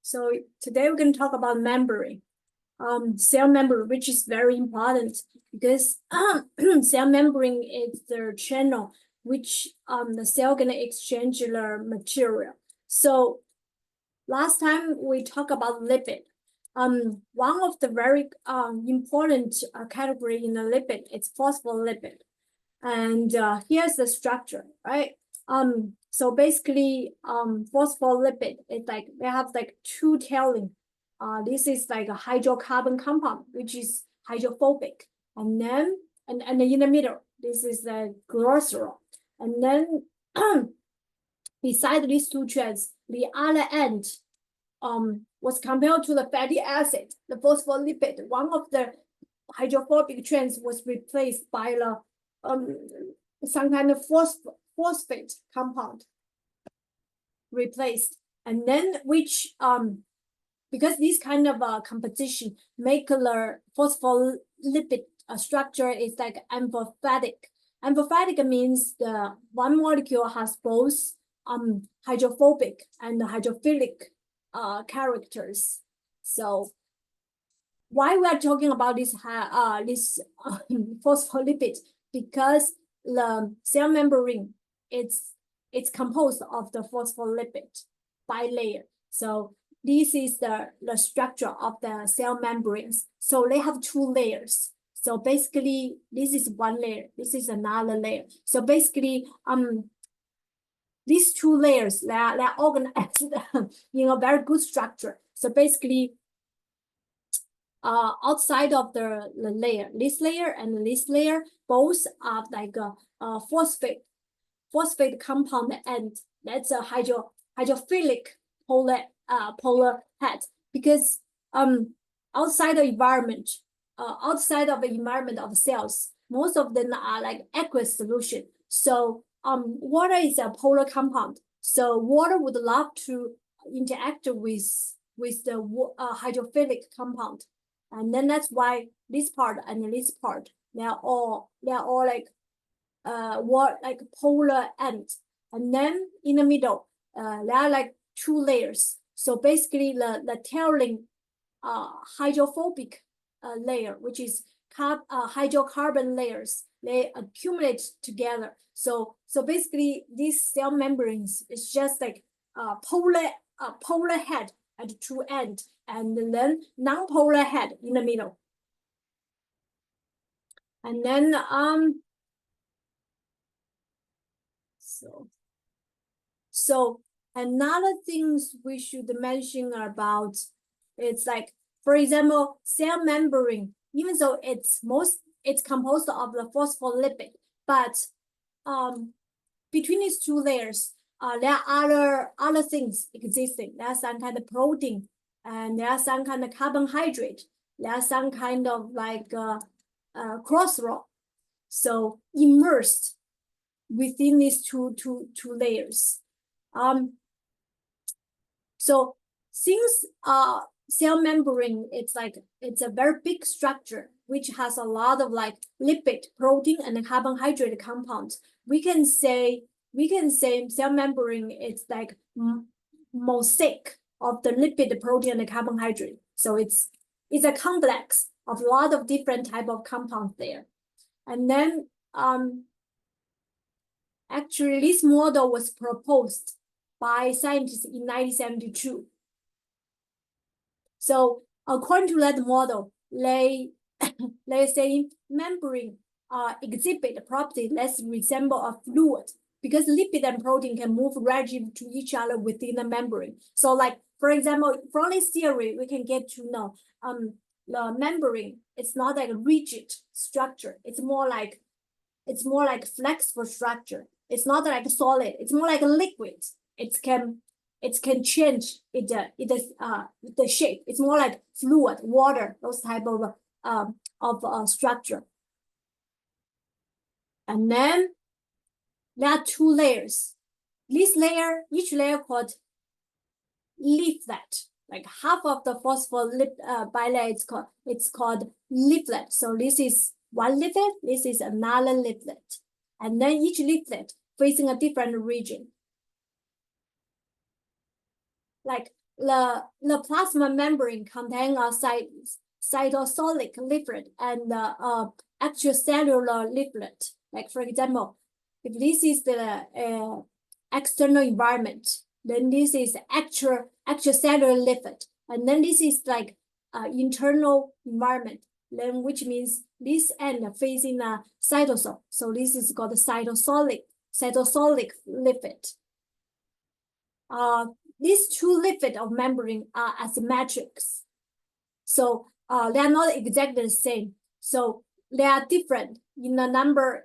So today we're going to talk about membrane, cell membrane, which is very important because cell membrane is the channel which the cell gonna exchange the material. So last time we talked about lipid. One of the very important category in the lipid is phospholipid, and here's the structure, right? So basically, phospholipid, it's like they have like two tailing. This is like a hydrocarbon compound, which is hydrophobic, and then and in the middle, this is the glycerol, and then beside these two strands, the other end was compared to the fatty acid, the phospholipid. One of the hydrophobic strands was replaced by the some kind of phosphate compound replaced, and then which because this kind of composition make the phospholipid structure is like amphipathic. Amphipathic means the one molecule has both hydrophobic and hydrophilic characters. So why we are talking about this phospholipid? Because the cell membrane it's composed of the phospholipid bilayer. So this is the structure of the cell membranes. So they have two layers. So basically, this is one layer. This is another layer. So basically, these two layers they're organized in a very good structure. So basically, outside of the layer, this layer and this layer both are like a phosphate compound, and that's a hydrophilic polar head, because outside the environment of cells, most of them are like aqueous solution. So water is a polar compound. So water would love to interact with the hydrophilic compound, and then that's why this part and this part they're all like like polar ends, and then in the middle there are like two layers. So basically the tailing hydrophobic layer, which is hydrocarbon layers, they accumulate together. So basically these cell membranes is just like polar head at the two end, and then non-polar head in the middle. And then so another things we should mention about, it's like, for example, cell membrane, even though it's composed of the phospholipid, but between these two layers, there are other things existing. There's some kind of protein, and there are some kind of carbohydrate. There are some kind of like cholesterol. So immersed within these two layers. So since cell membrane, it's a very big structure which has a lot of like lipid, protein, and carbohydrate compounds. We can say cell membrane is like mosaic of the lipid, protein, and carbohydrate. So it's a complex of a lot of different type of compounds there. And then actually this model was proposed by scientists in 1972. So according to that model, they say membrane exhibit property that resemble a fluid, because lipid and protein can move relative to each other within the membrane. So like, for example, from this theory, we can get to know the membrane, it's not like a rigid structure. It's more like flexible structure. It's not like solid. It's more like a liquid. It can change the shape. It's more like fluid, water, those type of structure. And then there are two layers. This layer, each layer called leaflet. Like half of the phospholipid bilayer it's called leaflet. So this is one leaflet. This is another leaflet, and then each leaflet facing a different region. Like the plasma membrane contain a cytosolic leaflet and extracellular leaflet. Like for example, if this is the external environment, then this is extracellular leaflet, and then this is like internal environment. Then which means this end facing a cytosol. So this is called cytosolic leaflet. These two leaflet of membrane are asymmetrics. So they are not exactly the same. So they are different in the number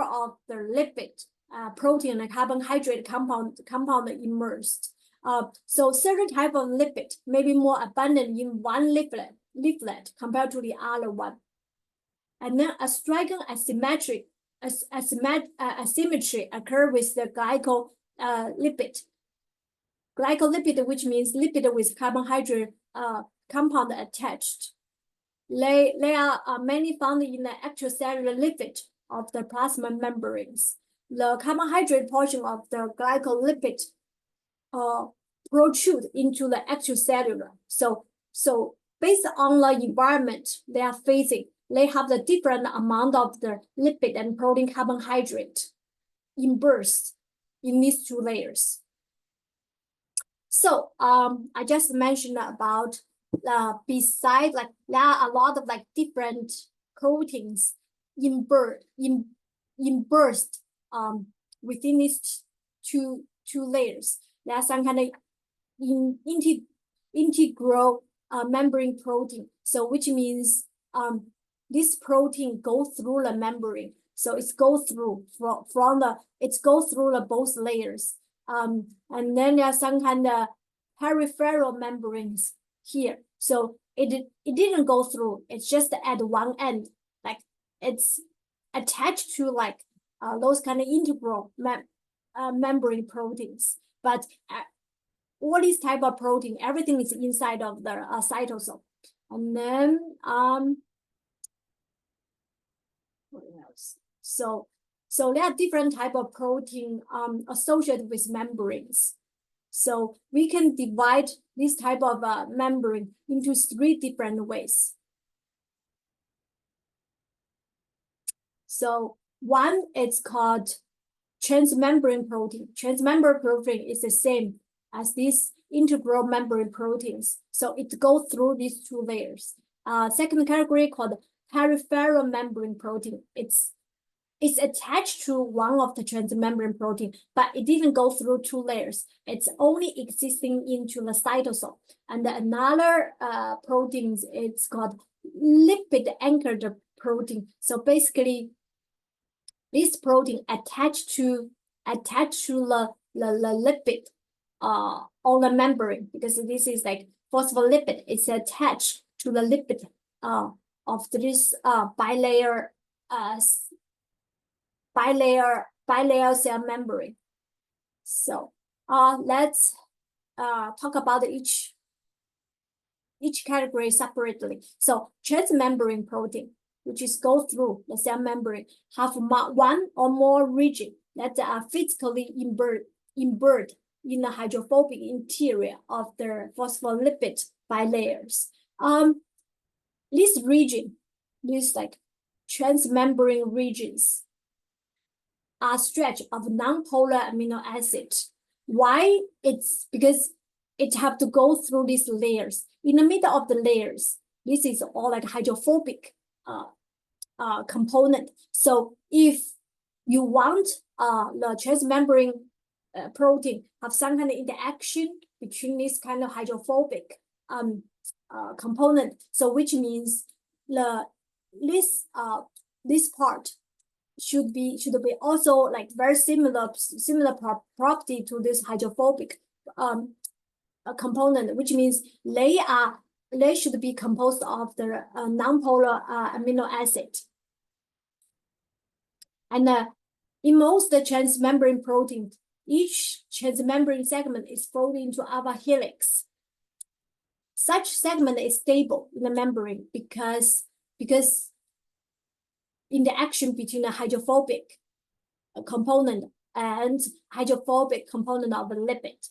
of the lipid, protein, and carbohydrate compound immersed. So certain type of lipid may be more abundant in one leaflet compared to the other one. And then a striking asymmetry occur with the glycolipid. Glycolipid, which means lipid with carbohydrate compound attached. They are mainly found in the extracellular leaflet of the plasma membranes. The carbohydrate portion of the glycolipid protrude into the extracellular. So based on the environment they are facing, they have the different amount of the lipid and protein carbohydrate in burst in these two layers. So I just mentioned about beside, like there are a lot of like different proteins in burst within these two layers. There are some kind of integral membrane protein. So which means this protein goes through the membrane. So it's go through the both layers. And then there are some kind of peripheral membranes here. So it didn't go through. It's just at one end, like it's attached to like those kind of integral membrane proteins. But all these type of protein, everything is inside of the cytosol. And then what else? So there are different type of protein associated with membranes. So we can divide this type of membrane into 3 different ways. So one is called transmembrane protein. Transmembrane protein is the same as these integral membrane proteins. So it goes through these 2 layers. Second category called peripheral membrane protein. It's attached to one of the transmembrane protein, but it didn't go through 2 layers. It's only existing into the cytosol. And another protein, it's called lipid anchored protein. So basically, this protein attached to the lipid on the membrane, because this is like phospholipid. It's attached to the lipid of this bilayer cell membrane. So let's talk about each category separately. So transmembrane protein, which is go through the cell membrane, have one or more region that are physically imbedded in the hydrophobic interior of the phospholipid bilayers. This region, these like transmembrane regions, are stretch of non-polar amino acid. Why? It's because it have to go through these layers. In the middle of the layers, this is all like hydrophobic component. So if you want the transmembrane protein have some kind of interaction between this kind of hydrophobic component, so which means this part should be also like very similar property to this hydrophobic component, which means they should be composed of the non-polar amino acid. And in most transmembrane proteins, each transmembrane segment is folded into alpha helix. Such segment is stable in the membrane because interaction between the hydrophobic component and hydrophobic component of the lipid.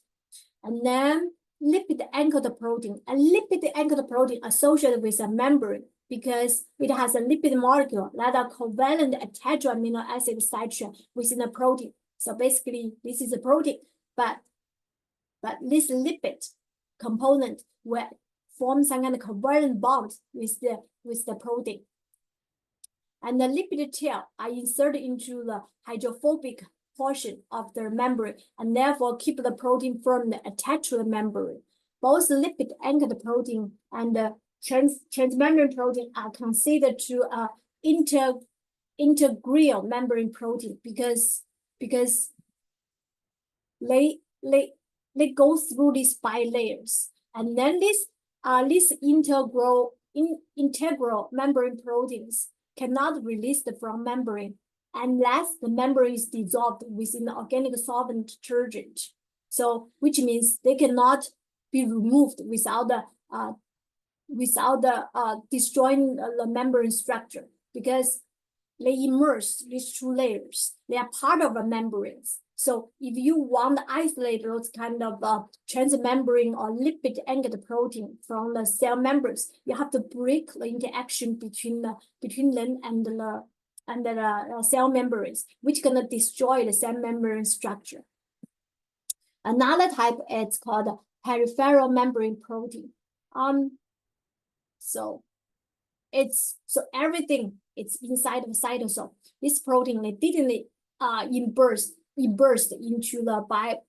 And then lipid-anchored protein. A lipid-anchored protein associated with a membrane because it has a lipid molecule that are covalent attached to amino acid side chain within the protein. So basically, this is a protein, but this lipid component will form some kind of covalent bond with the protein. And the lipid tail are inserted into the hydrophobic portion of the membrane and therefore keep the protein firmly attached to the membrane. Both lipid anchored protein and the transmembrane protein are considered to integral membrane protein because they go through these bilayers, and then these integral membrane proteins cannot release from membrane unless the membrane is dissolved within the organic solvent detergent. So, which means they cannot be removed without destroying the membrane structure because they immerse these two layers. They are part of the membranes. So if you want to isolate those kind of transmembrane or lipid-anchored protein from the cell membranes, you have to break the interaction between them and the cell membranes, which gonna destroy the cell membrane structure. Another type is called peripheral membrane protein. So everything is inside of the cytosol. This protein, they didn't burst into the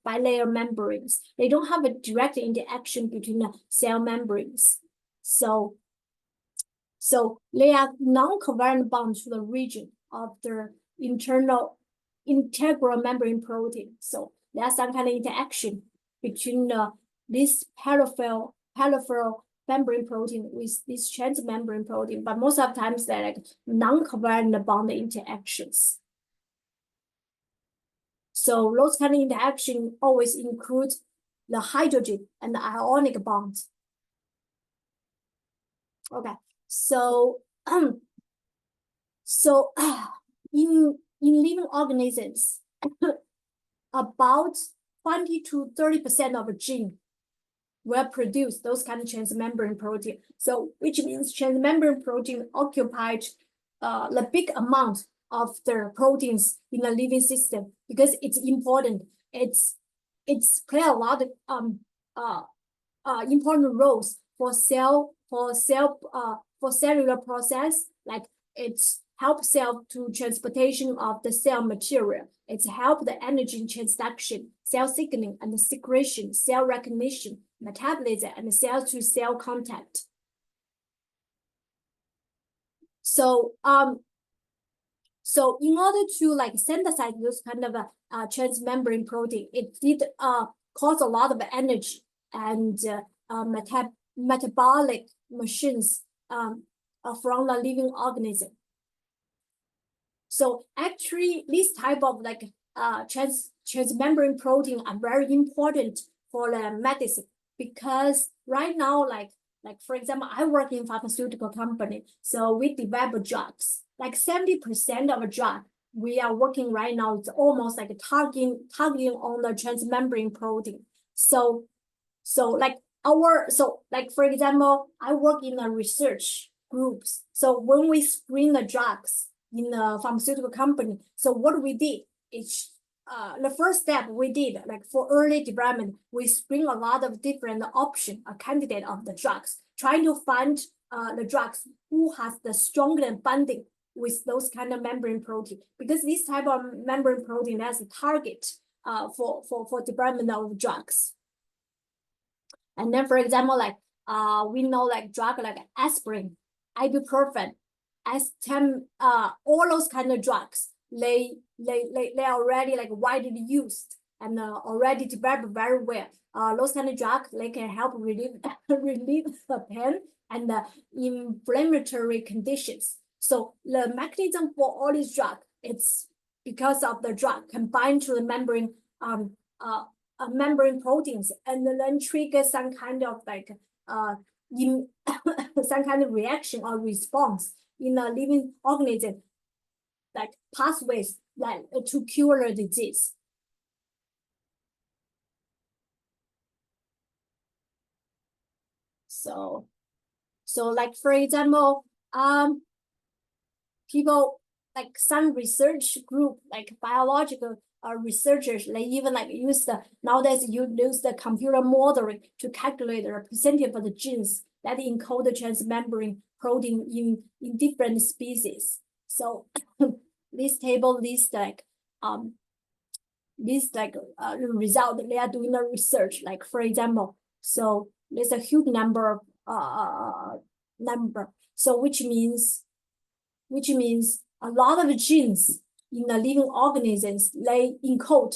bilayer membranes. They don't have a direct interaction between the cell membranes. So they are non-covalent bound to the region of the integral membrane protein. So there's some kind of interaction between this peripheral membrane protein with this transmembrane protein, but most of the times they're like non-covalent bond interactions. So those kind of interaction always include the hydrogen and the ionic bonds. Okay, so in living organisms, about 20 to 30% of a gene will produce those kind of transmembrane protein. So which means transmembrane protein occupied the big amount of the proteins in the living system because it's important. It's play a lot of important roles for cellular process, like it's help cell to transportation of the cell material. It's help the energy transduction, cell signaling and the secretion, cell recognition, metabolism, and cell to cell contact. So in order to like synthesize those kind of transmembrane protein, it did cause a lot of energy and metabolic machines from the living organism. So actually, this type of like transmembrane protein are very important for the medicine because right now, like for example, I work in pharmaceutical company, so we develop drugs. Like 70% of a drug we are working right now is almost like targeting on the transmembrane protein. So like for example, I work in a research groups. So when we screen the drugs in a pharmaceutical company, so what we did is the first step we did, like for early development, we screen a lot of different option, a candidate of the drugs, trying to find the drugs who has the strongest binding with those kind of membrane protein, because this type of membrane protein has a target for development of drugs. And then, for example, like we know like drug like aspirin, ibuprofen, all those kind of drugs, they already like widely used and already developed very well. Those kind of drugs, they can help relieve the pain and inflammatory conditions. So the mechanism for all these drugs, it's because of the drug combined to the membrane membrane proteins, and then trigger some kind of like some kind of reaction or response in a living organism, like pathways like to cure the disease. So like for example, people like some research group, like biological researchers, they even like nowadays you use the computer modeling to calculate the percentage of the genes that encode the transmembrane protein in different species. So this table lists like result they are doing the research. Like for example, so there's a huge number of number. So which means a lot of genes in the living organisms they encode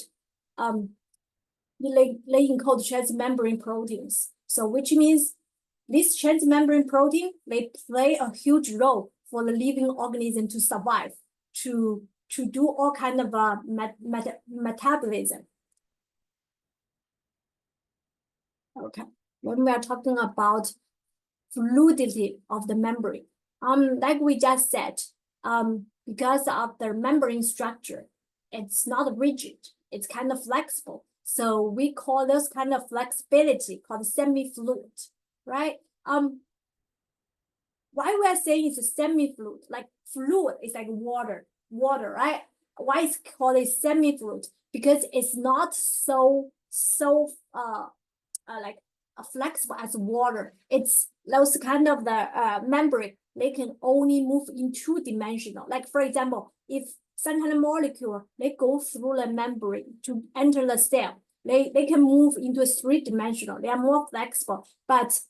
transmembrane proteins. So which means this transmembrane protein they play a huge role for the living organism to survive, to do all kind of metabolism. Okay, when we are talking about fluidity of the membrane, like we just said, because of the membrane structure, it's not rigid, it's kind of flexible. So we call this kind of flexibility called semi-fluid, right? Why we are saying it's a semi-fluid? Like fluid is like water, right? Why is it called a semi-fluid? Because it's not so like flexible as water. It's those kind of the membrane, they can only move in two-dimensional. Like for example, if some kind of molecule, they go through the membrane to enter the cell, they can move into a three-dimensional. They are more flexible, but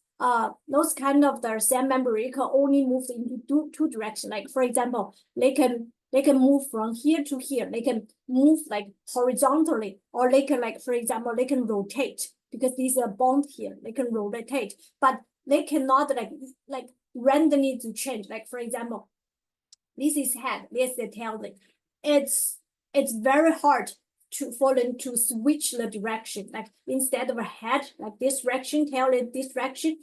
those kind of the cell membrane can only move into two directions. Like for example, they can move from here to here. They can move like horizontally, or they can like, for example, they can rotate because these are bond here. They can rotate, but they cannot like randomly to change. Like for example, this is head, this is the tail. It's very hard for them to switch the direction. Like instead of a head like this direction, tail in this direction,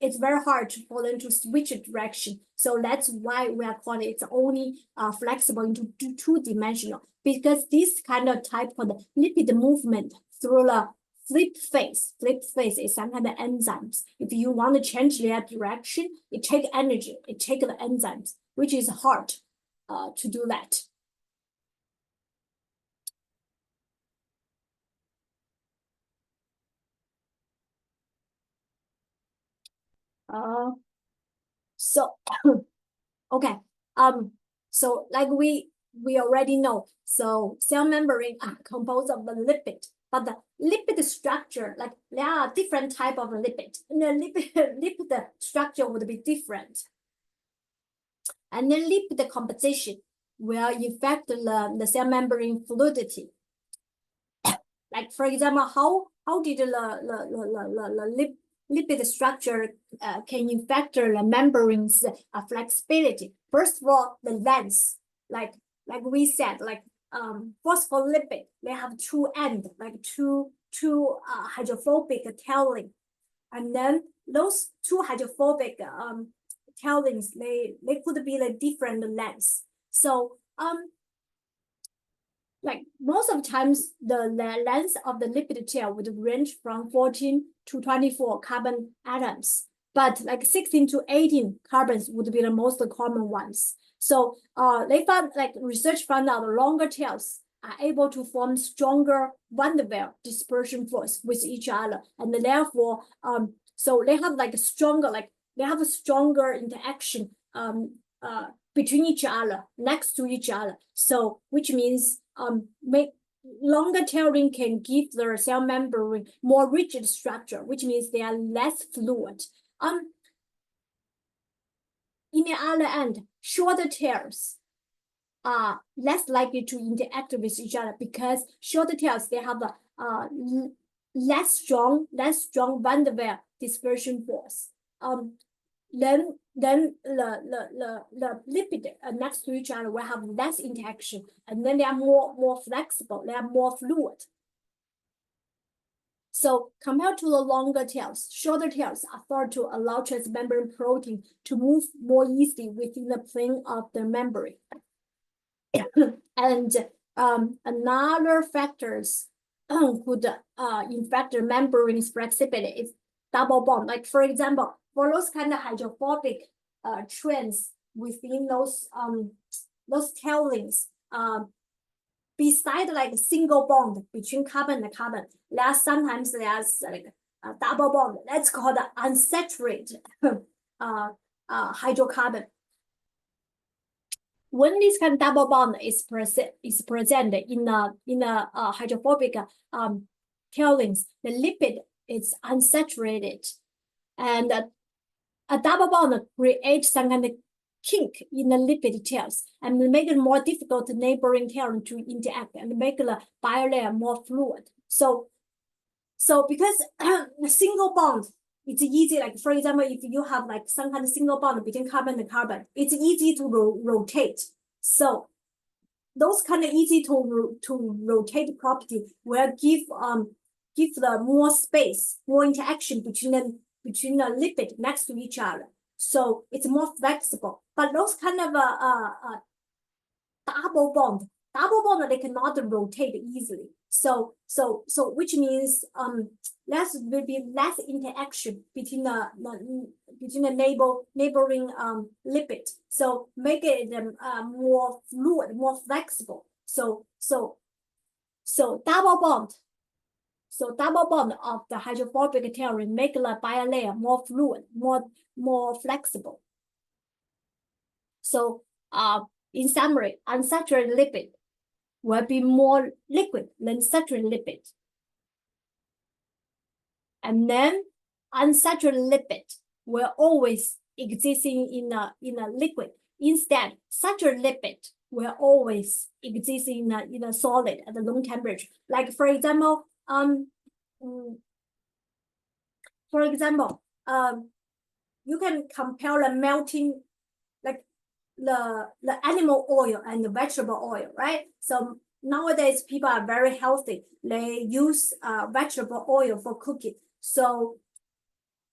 it's very hard for them to switch direction. So that's why we are calling it's only flexible into two-dimensional, because this kind of type of lipid movement through the flip phase. Flip phase is some kind of enzymes. If you want to change their direction, it takes energy, it takes the enzymes, which is hard to do that. So okay, so like we already know, so cell membrane are composed of the lipid, but the lipid structure, like there are different type of lipid, and the lipid structure would be different, and then lipid composition will affect the cell membrane fluidity. Like for example, how did the lipid structure can affect the membrane's flexibility? First of all, the length, like we said, like phospholipid, they have two ends, like two hydrophobic tailing, and then those two hydrophobic tailings, they could be the different lengths. So like most of the times, the length of the lipid tail would range from 14 to 24 carbon atoms, but like 16 to 18 carbons would be the most common ones. So they found, like research found out, longer tails are able to form stronger van der Waals dispersion force with each other, and therefore so they have like stronger, like they have a stronger interaction between each other, next to each other. So which means make longer tailing can give the cell membrane more rigid structure, which means they are less fluid. In the other end, shorter tails are less likely to interact with each other, because shorter tails, they have a less strong van der Waals dispersion force. Then the lipid next to each other will have less interaction, and then they are more flexible, they are more fluid. So compared to the longer tails, shorter tails are thought to allow transmembrane protein to move more easily within the plane of the membrane. And another factors could affect the membrane's flexibility double bond. Like for example, for those kind of hydrophobic trends within those tailings, beside like a single bond between carbon and carbon, sometimes there's like a double bond. That's called unsaturated hydrocarbon. When this kind of double bond is present in a hydrophobic tailings, the lipid is unsaturated, and a double bond creates some kind of kink in the lipid tails and make it more difficult to neighboring tail to interact and make the bilayer more fluid. So because the single bond, it's easy. Like for example, if you have like some kind of single bond between carbon and carbon, it's easy to rotate. So those kind of easy to rotate property will give the more space, more interaction between the lipid next to each other. So it's more flexible. But those kind of double bond, they cannot rotate easily. So which means there will be less interaction between the neighboring lipid. So make it more fluid, more flexible. So double bond. So double bond of the hydrophobic tailring make the bilayer more fluid, more flexible. So in summary, unsaturated lipid will be more liquid than saturated lipid. And then unsaturated lipid will always exist in a liquid. Instead, saturated lipid will always exist in a solid at a room temperature. Like for example, you can compare the melting, like the animal oil and the vegetable oil, right? So nowadays people are very healthy. They use vegetable oil for cooking. So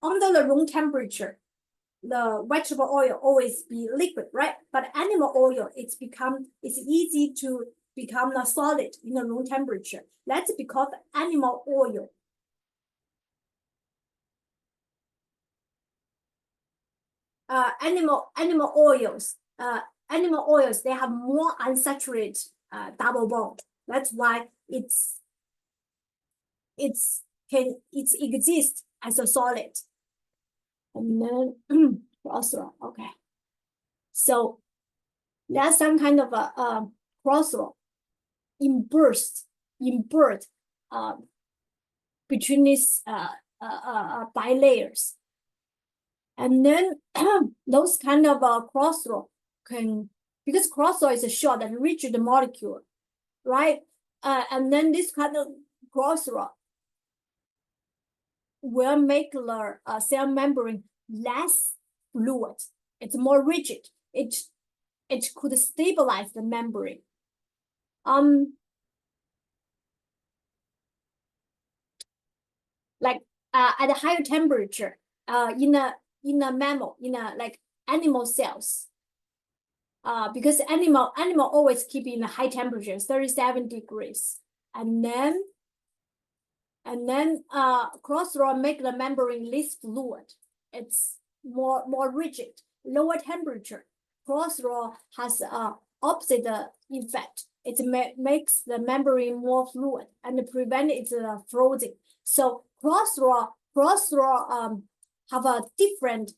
under the room temperature, the vegetable oil always be liquid, right? But animal oil, it's easy to become a solid in the room temperature. That's because animal oil animal oils, they have more unsaturated double bond. That's why it exists as a solid. And then crossroad. Okay. So there's some kind of a crossroad in bird between these bilayers. And then those kind of crossroad because crossroad is a short and rigid molecule, right? And then this kind of crossroad will make the cell membrane less fluid. It's more rigid. It could stabilize the membrane. Like at a higher temperature, in a mammal, like animal cells, because animal always keep in a high temperature, 37 degrees, and then crossroad make the membrane less fluid. It's more rigid. Lower temperature, crossroad has opposite effect. It makes the membrane more fluid and prevent it frozen. So crossroad have a different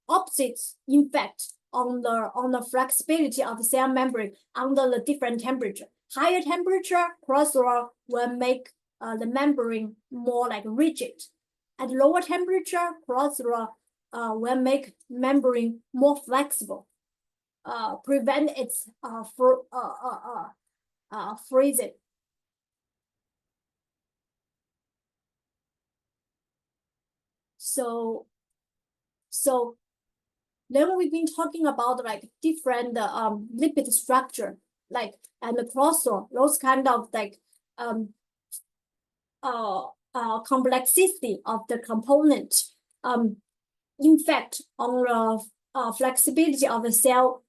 opposite effect on the flexibility of the cell membrane under the different temperature. Higher temperature, crossroad will make the membrane more rigid. At lower temperature, crossroad will make membrane more flexible, prevent its freezing. So then we've been talking about different lipid structure, and the crossroad, those kind of complexity of the component impact on the flexibility of the cell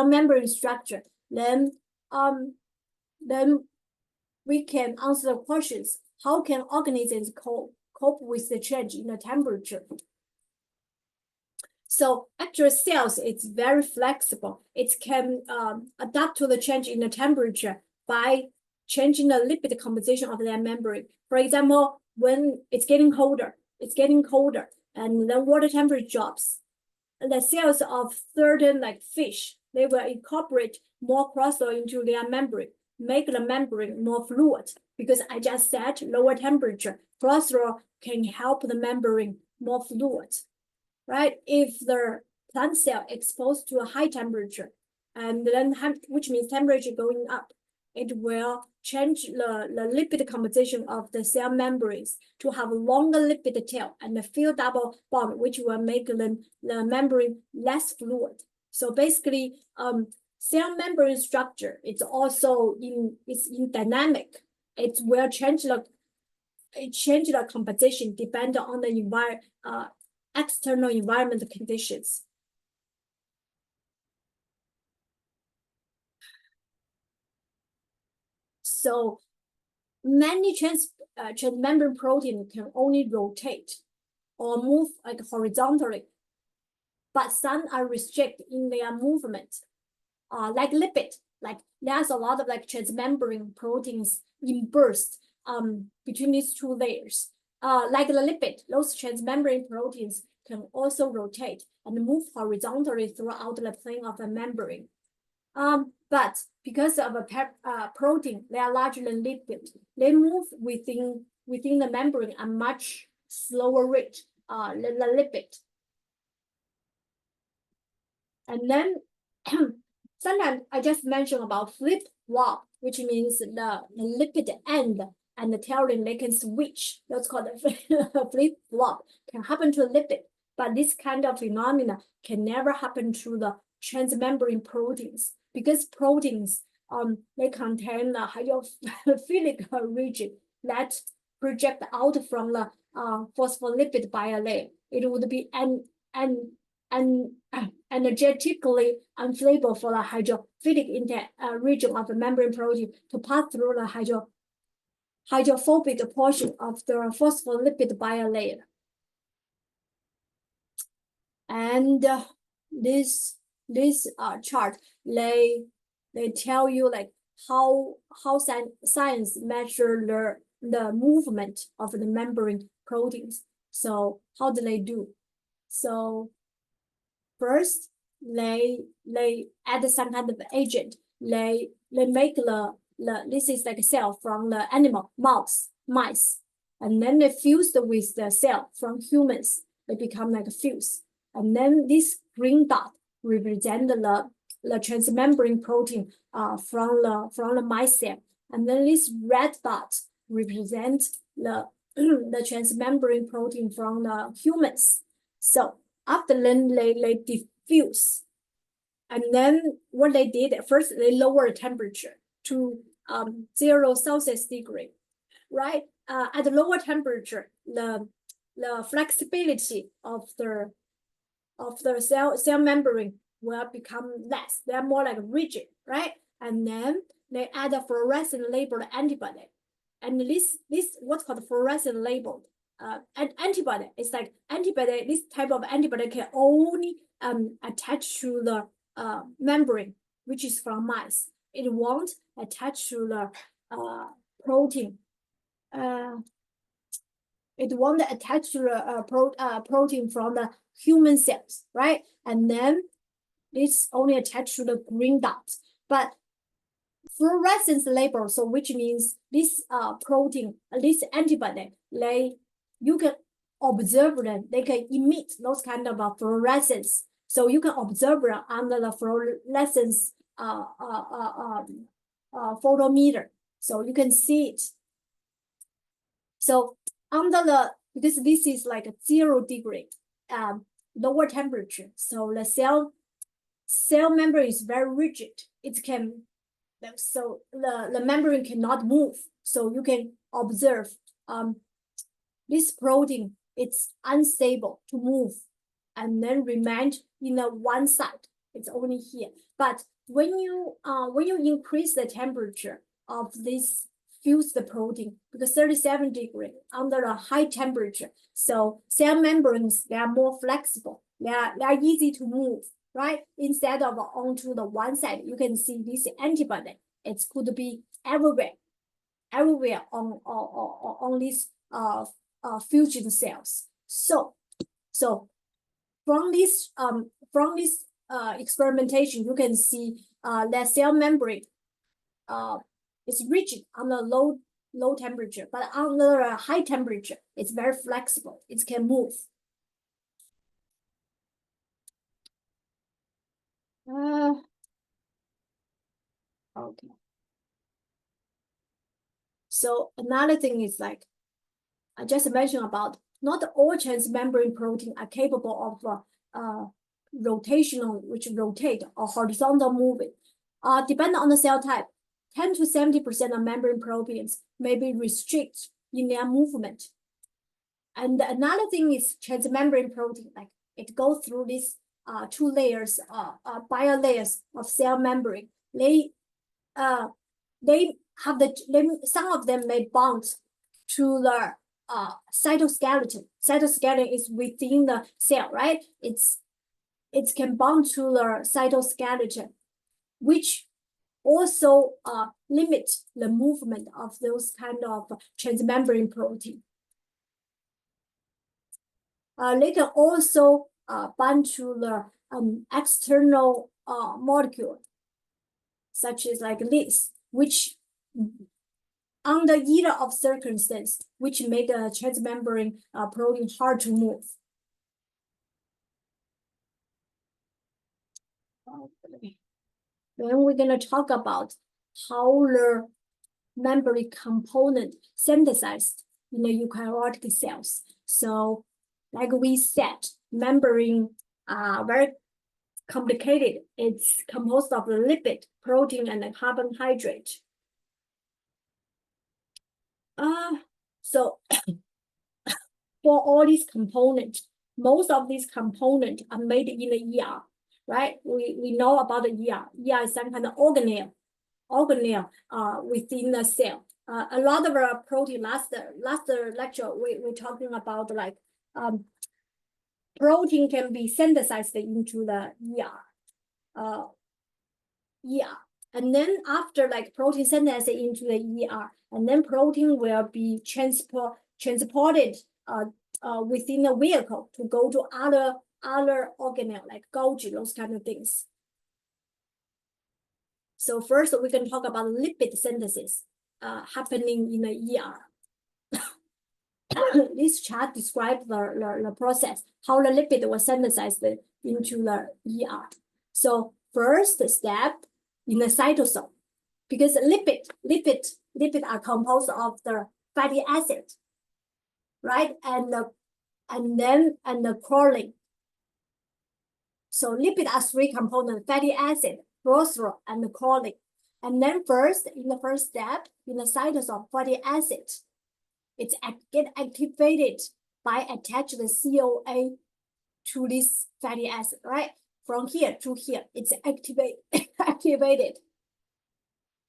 membrane structure. Then we can answer the questions: how can organisms cope with the change in the temperature? So actual cells, it's very flexible. It can adapt to the change in the temperature by changing the lipid composition of their membrane. For example, when it's getting colder, and then water temperature drops, the cells of certain like fish, they will incorporate more cholesterol into their membrane, make the membrane more fluid. Because I just said lower temperature, cholesterol can help the membrane more fluid, right? If the plant cell exposed to a high temperature, and then which means temperature going up, it will change the lipid composition of the cell membranes to have a longer lipid tail and a few double bond, which will make the membrane less fluid. So basically, cell membrane structure, it's also in dynamic. It will change the composition depending on the external environment conditions. So many transmembrane protein can only rotate or move like horizontally, but some are restricted in their movement. Like lipid, like there's a lot of like transmembrane proteins in burst between these two layers. Like the lipid, those transmembrane proteins can also rotate and move horizontally throughout the plane of the membrane. But because of a protein, they are larger than lipid. They move within the membrane at much slower rate than the lipid. And then sometimes I just mentioned about flip-flop, which means the lipid end and the tailring, they can switch. That's called a flip-flop. Can happen to a lipid, but this kind of phenomena can never happen to the transmembrane proteins, because proteins they contain the hydrophilic region that project out from the phospholipid bilayer. It would be energetically unstable for the hydrophilic region of the membrane protein to pass through the hydrophobic portion of the phospholipid bilayer. And this chart, they tell you like how science measure the movement of the membrane proteins. So how do they do? So first, they add some kind of agent. They make this is like a cell from the animal mice, and then they fuse with the cell from humans. They become like a fuse, and then this green dot represent the transmembrane protein from the mice cell, and then this red dot represent the the transmembrane protein from the humans. So after then they diffuse, and then what they did first, they lower the temperature to 0 Celsius degree, right? At the lower temperature, the flexibility of the cell membrane will become less. They're more like rigid, right? And then they add a fluorescent labeled antibody, and this what's called fluorescent labeled antibody. It's like antibody. This type of antibody can only attach to the membrane, which is from mice. It won't attach to the protein. It won't attach to the protein from the human cells, right? And then it's only attached to the green dots. But fluorescence label, so which means this protein, this antibody, you can observe them. They can emit those kind of fluorescence. So you can observe them under the fluorescence photometer. So you can see it. So under because this is like a 0 degree, lower temperature. So the cell membrane is very rigid. It can, so the membrane cannot move. So you can observe this protein, it's unstable to move and then remain in the one side. It's only here. But when you increase the temperature of this fuse the protein because 37 degree under a high temperature. So cell membranes, they are more flexible. They are easy to move, right? Instead of onto the one side, you can see this antibody. It could be everywhere on these fusion cells. So from this experimentation, you can see that cell membrane is rigid on a low temperature, but under a high temperature, it's very flexible. It can move. Okay. So another thing is like I just mentioned about not all transmembrane protein are capable of rotational, which rotate or horizontal moving. Depending on the cell type, 10 to 70% of membrane proteins may be restricted in their movement. And another thing is transmembrane protein, like it goes through these two layers, bilayers of cell membrane. They have some of them may bond to the cytoskeleton. Cytoskeleton is within the cell, right? It can bond to the cytoskeleton, which also limit the movement of those kind of transmembrane protein. They can also bind to the external molecule, such as like this, which under either of circumstance, which make a transmembrane protein hard to move. Okay. Then we're gonna talk about how the membrane component synthesized in the eukaryotic cells. So, like we said, membrane are very complicated. It's composed of the lipid, protein, and the carbohydrate. So for all these components, most of these components are made in the ER, right? We know about the ER. ER is some kind of organelle within the cell. A lot of our protein last lecture we're talking about like protein can be synthesized into the ER. And then after like protein synthesis into the ER, and then protein will be transported within the vehicle to go to other organelle like Golgi, those kind of things. So first we can talk about lipid synthesis happening in the ER. This chart describes the process, how the lipid was synthesized into the ER. So first step in the cytosol, because lipid are composed of the fatty acid, right? And the chlorine. So lipid are three components: fatty acid, cholesterol, and the chlorine. And then in the first step in the cytosol, fatty acid, it's get activated by attach the CoA to this fatty acid, right? From here to here, it's activated.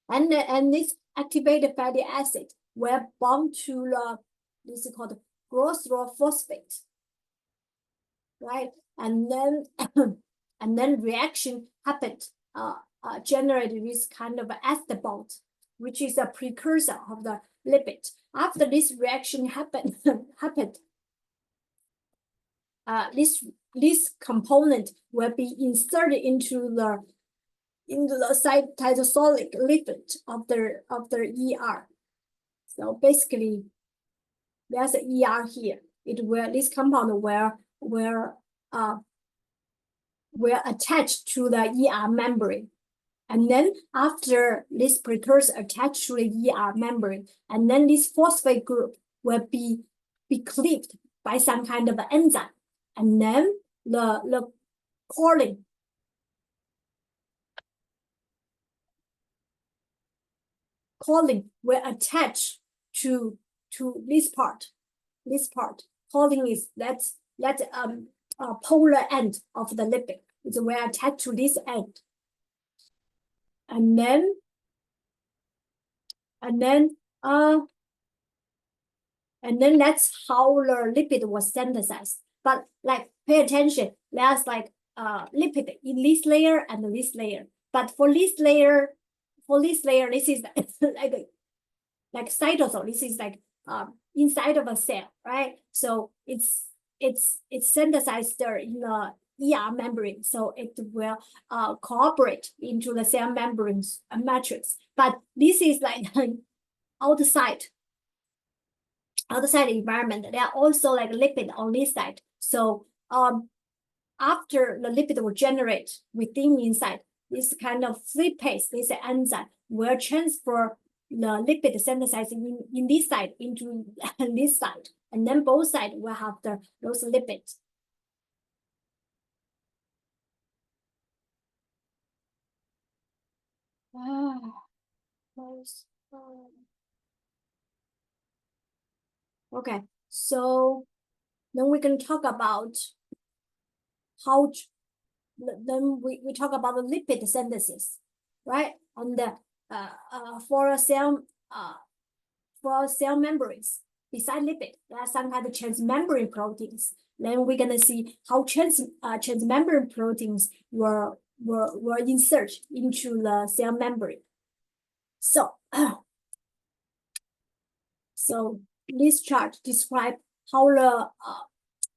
And this activated fatty acid will bond to this is called cholesterol phosphate, right? And then reaction happened, generated this kind of ester bond, which is a precursor of the lipid. After this reaction happened, this component will be inserted into the cytosolic lipid of the ER. So basically, there's an ER here. This compound will attach to the ER membrane. And then after this precursor attached to the ER membrane, and then this phosphate group will be cleaved by some kind of enzyme. And then the chlorine will attach to this part. Chlorine is that's polar end of the lipid. It will attach to this end. And then And then that's how the lipid was synthesized. But like, pay attention, there's like lipid in this layer and this layer. But for this layer, this is like cytosol. This is like inside of a cell, right? So it's synthesized there in the ER membrane, so it will cooperate into the cell membranes matrix. But this is like outside environment. There are also like lipid on this side. So after the lipid will generate within inside, this kind of lipase, this enzyme will transfer the lipid synthesized in this side into this side, and then both sides will have those lipids. Okay, so then we can talk about how. Then we talk about the lipid synthesis, right? On the for cell membranes, beside lipid, there are some kind of transmembrane proteins. Then we're gonna see how transmembrane proteins were inserted into the cell membrane. So, so this chart describes how the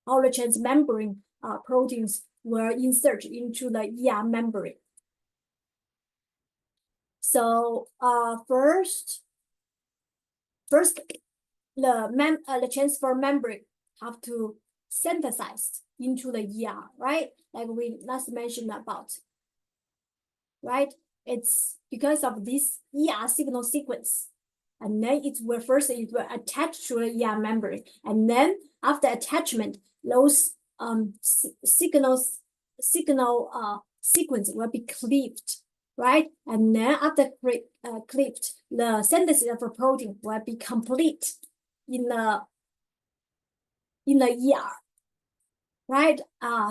transmembrane proteins were inserted into the ER membrane. So first the transfer membrane have to synthesize into the ER, right? Like we last mentioned about, right? It's because of this ER signal sequence. And then it will attach to the ER membrane. And then after attachment, those signal sequence will be cleaved, right? And then after cleaved, the synthesis of a protein will be complete in the ER, right?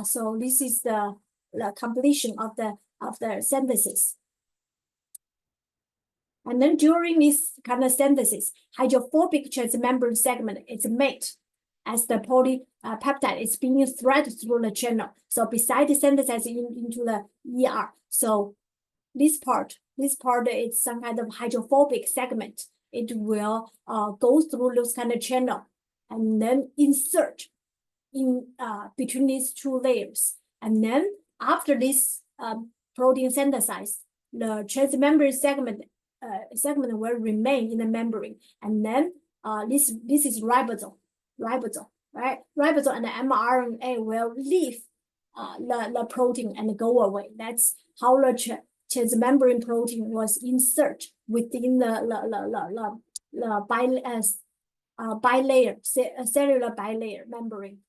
So this is the completion of the synthesis. And then during this kind of synthesis, hydrophobic transmembrane segment is made as the polypeptide is being threaded through the channel. So beside the synthesis into the ER, so this part is some kind of hydrophobic segment. It will go through those kind of channel and then insert in between these two layers. And then after this protein synthesized, the transmembrane segment will remain in the membrane, and then this is ribosome, right? Ribosome and the mRNA will leave the protein and go away. That's how the transmembrane protein was inserted within the cellular bilayer membrane.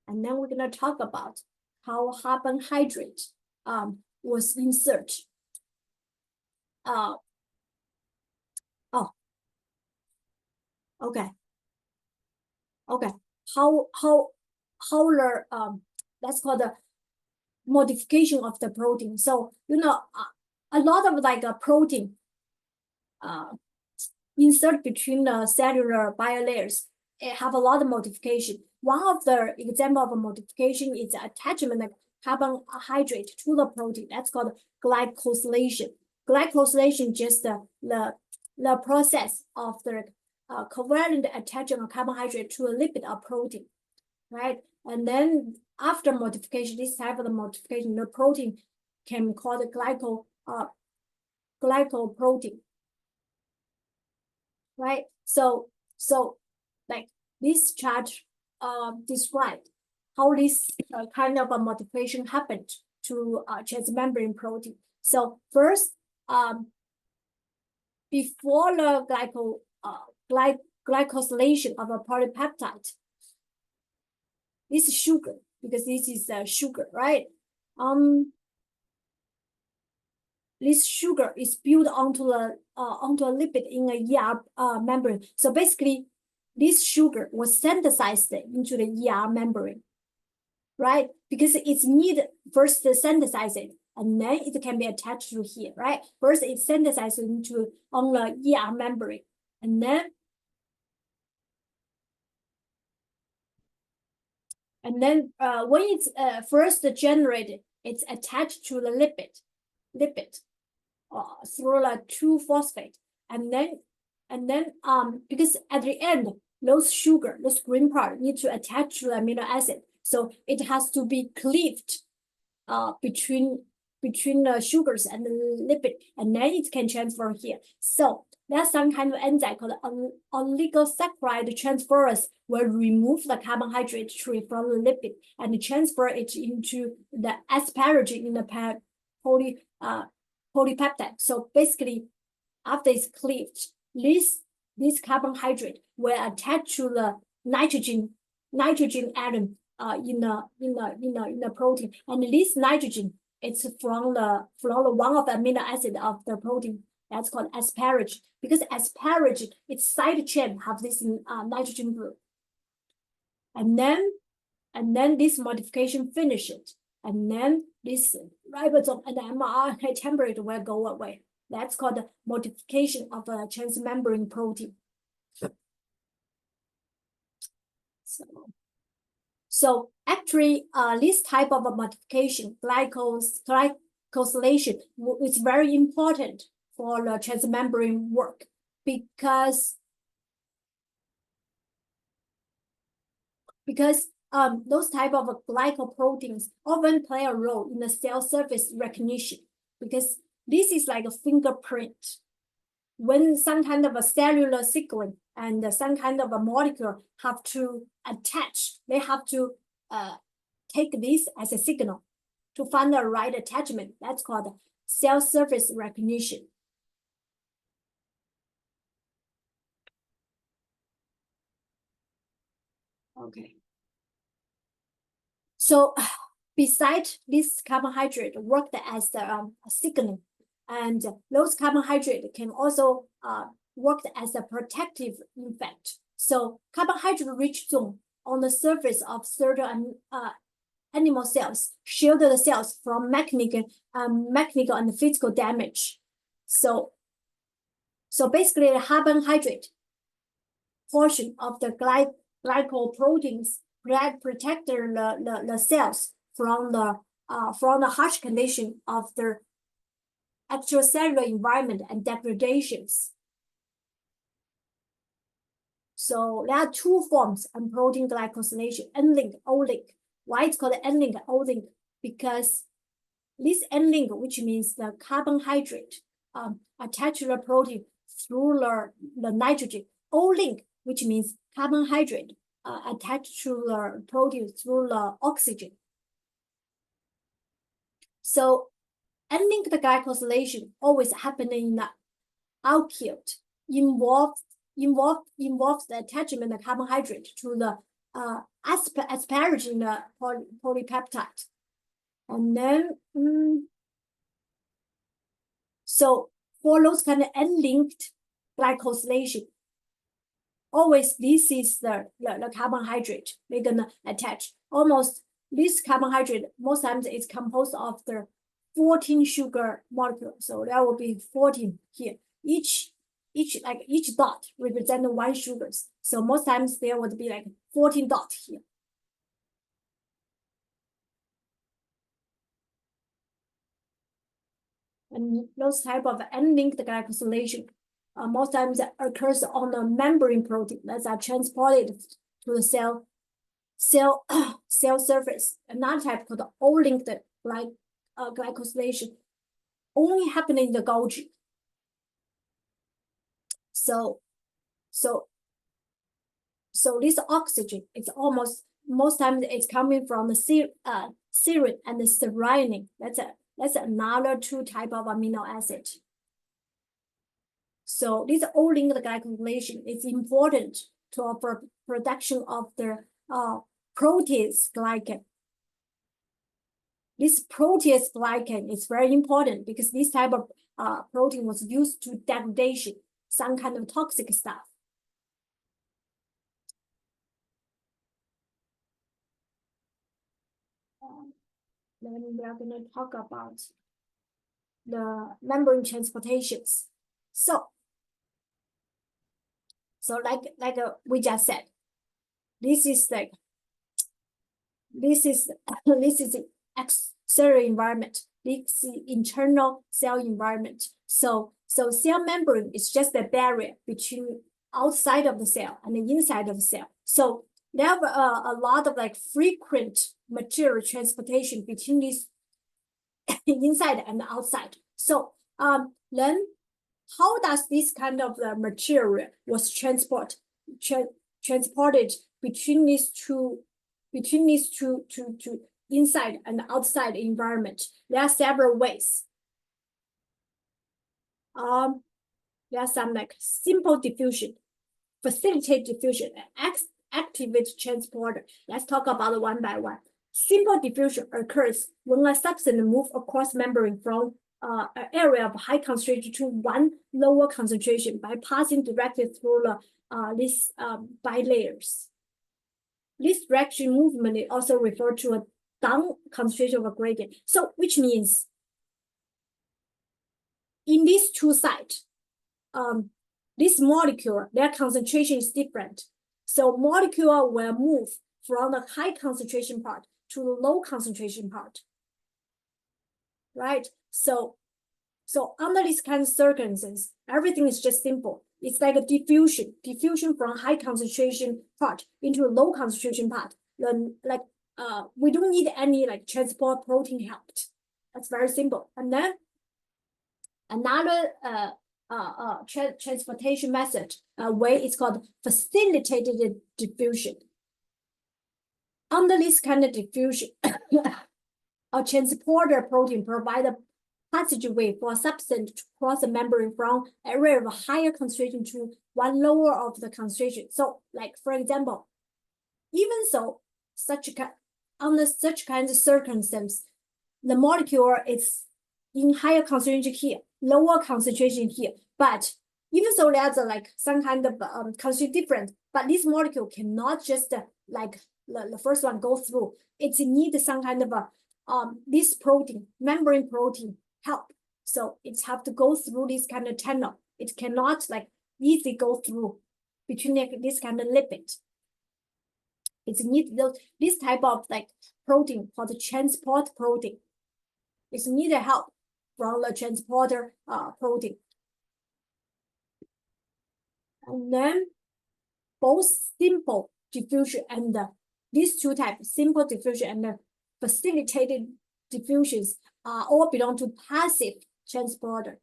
And then we're gonna talk about how carbohydrate was inserted. Okay. How the that's called the modification of the protein. So a lot of like a protein insert between the cellular bilayers, it have a lot of modification. One of the example of a modification is attachment of carbohydrate to the protein. That's called glycosylation. Glycosylation just the process of the covalent attachment of carbohydrate to a lipid or protein, right? And then after modification, this type of the modification, the protein can be called glycoprotein, right? So like this chart described how this kind of a modification happened to transmembrane protein. So first, before the glycosylation of a polypeptide, this is sugar, because this is sugar, right? This sugar is built onto a lipid in a ER membrane. So basically, this sugar was synthesized into the ER membrane, right? Because it's needed first to synthesize it, and then it can be attached to here, right? First, it synthesizes into on the ER membrane, and then when it's first generated, it's attached to the lipid through the 2-phosphate, and then because at the end those green part need to attach to the amino acid, so it has to be cleaved between the sugars and the lipid, and then it can transfer here. So there's some kind of enzyme called oligosaccharide transferase will remove the carbohydrate tree from the lipid and transfer it into the asparagine in the polypeptide. So basically, after it's cleaved, this carbohydrate will attach to the nitrogen atom in the protein, and this nitrogen it's from the one of the amino acid of the protein that's called asparagine, because asparagine its side chain have this nitrogen group, and then this modification finish it, and then this ribosome and the mRNA template will go away. That's called the modification of a transmembrane protein. So actually, this type of a modification, glycosylation, is very important for the transmembrane work, because those type of glycoproteins often play a role in the cell surface recognition, because this is like a fingerprint. When some kind of a cellular sequence and some kind of a molecule have to attach, they have to take this as a signal to find the right attachment. That's called cell surface recognition. Okay. So besides this carbohydrate worked as the signal, and those carbohydrates can also work as a protective effect. So carbohydrate-rich zone on the surface of certain animal cells shield the cells from mechanical and physical damage. So basically, the carbohydrate portion of the glycoproteins protect the cells from the harsh condition of the actual cellular environment and degradations. So there are two forms of protein glycosylation: N-link, O-link. Why it's called N-link, O-link? Because this N-link, which means the carbohydrate attached to the protein through the nitrogen. O-link, which means carbohydrate attached to the protein through the oxygen. So N-linked glycosylation always happening in the alkyl, involves the attachment of carbohydrate to the asparagine polypeptide, and then so for those kind of N-linked glycosylation, always this is the carbohydrate they're gonna attach. Almost this carbohydrate most times is composed of the 14 sugar molecules, so there will be 14 here. Each dot represent one sugars, so most times there would be like 14 dots here. And those type of N-linked glycosylation most times occurs on the membrane protein that are transported to the cell surface. Another type called O-linked glycosylation only happening in the Golgi. So this oxygen, it's almost most times it's coming from the serine and the serine. That's another two type of amino acid. So this O-linked glycosylation is important to production of the protease glycan. This protease glycan is very important because this type of protein was used to degradation, some kind of toxic stuff. Then we are going to talk about the membrane transportations. So like we just said, this is like this is the external environment. This is internal cell environment. So cell membrane is just a barrier between outside of the cell and the inside of the cell. So there have a lot of like frequent material transportation between these inside and outside. So then how does this kind of material was transported between these two inside and outside environment? There are several ways. There are some like simple diffusion, facilitate diffusion, and activate transporter. Let's talk about it one by one. Simple diffusion occurs when a substance moves across membrane from an area of high concentration to one lower concentration by passing directly through these bilayers. This direction movement is also referred to a down concentration of a gradient. So, which means in these two sites, this molecule, their concentration is different. So molecule will move from the high concentration part to the low concentration part, right? So under these kind of circumstances, everything is just simple. It's like a diffusion from high concentration part into a low concentration part. Then like we don't need any like transport protein helped. That's very simple. And then another transportation method way is called facilitated diffusion. Under this kind of diffusion, a transporter protein provides a passageway for a substance to cross the membrane from area of a higher concentration to one lower of the concentration. So, like for example, even so, under such kinds of circumstances, the molecule is in higher concentration here, lower concentration here. But even so, there's like some kind of concentration difference. But this molecule cannot just like the first one go through. It needs some kind of this protein, membrane protein help. So it have to go through this kind of tunnel. It cannot like easily go through between this kind of lipid. It needs this type of like protein called the transport protein. It needs help from the transporter protein. And then both simple diffusion and these two types, simple diffusion and facilitated diffusions, all belong to passive transporter.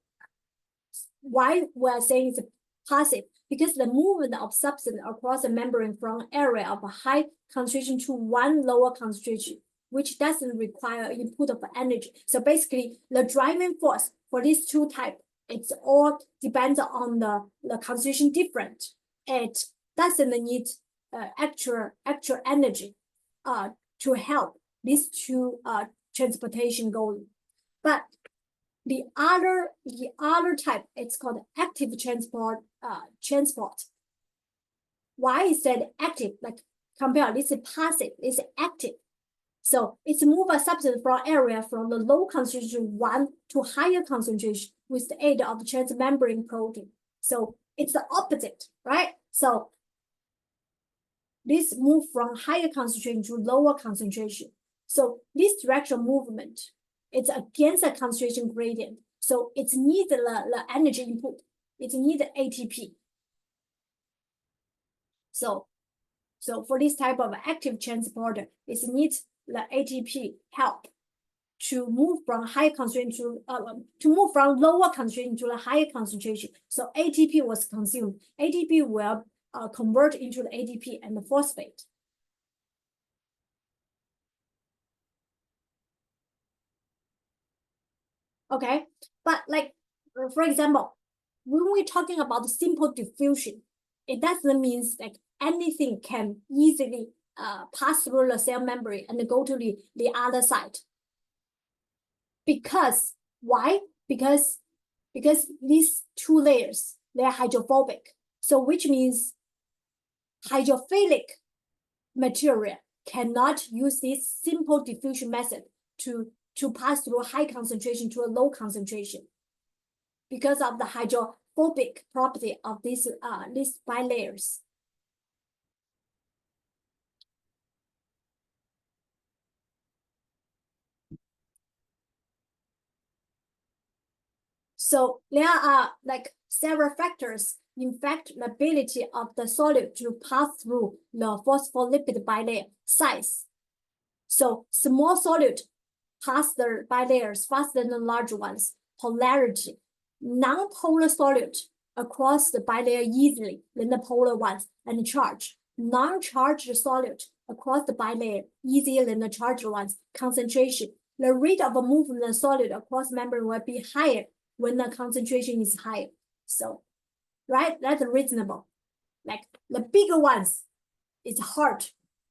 Why we're saying it's passive? Because the movement of substance across the membrane from an area of a high concentration to one lower concentration, which doesn't require input of energy. So basically, the driving force for these two types, it's all depends on the concentration different. It doesn't need actual energy to help these two transportation going. But the other type, it's called active transport. Why is that active? Like compare this is passive, it's active. So it's move a substance from area from the low concentration 1 to higher concentration with the aid of the transmembrane protein. So it's the opposite, right? So this move from higher concentration to lower concentration. So this direction movement, it's against a concentration gradient. So it needs the energy input. It needs ATP. So for this type of active transporter, it needs the ATP help to move from high concentration to move from lower concentration to the higher concentration. So ATP was consumed. ATP will convert into the ADP and the phosphate. Okay, but like for example, when we're talking about simple diffusion, it doesn't mean like anything can easily pass through the cell membrane and go to the other side. Because why? Because these two layers, they're hydrophobic. So which means hydrophilic material cannot use this simple diffusion method to to pass through high concentration to a low concentration because of the hydrophobic property of these bilayers. So there are like several factors affect the ability of the solid to pass through the phospholipid bilayer size. So small solid pass the bilayers faster than large ones. Polarity. Non-polar solid across the bilayer easily than the polar ones. And charge. Non-charged solid across the bilayer easier than the charged ones. Concentration. The rate of movement of solid across membrane will be higher when the concentration is higher. So, right, that's reasonable. Like the bigger ones, it's hard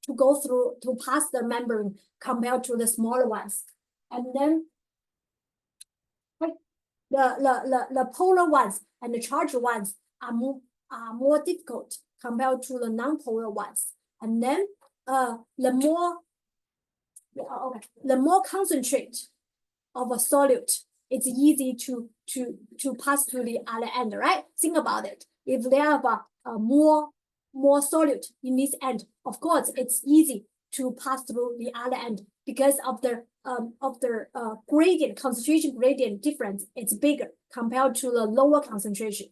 to go through, to pass the membrane compared to the smaller ones. And then the polar ones and the charged ones are more difficult compared to the non-polar ones. And then the more concentrate of a solid, it's easy to pass to the other end, right? Think about it. If they have more solid in this end, of course, it's easy to pass through the other end because of the gradient, concentration gradient difference. It's bigger compared to the lower concentration.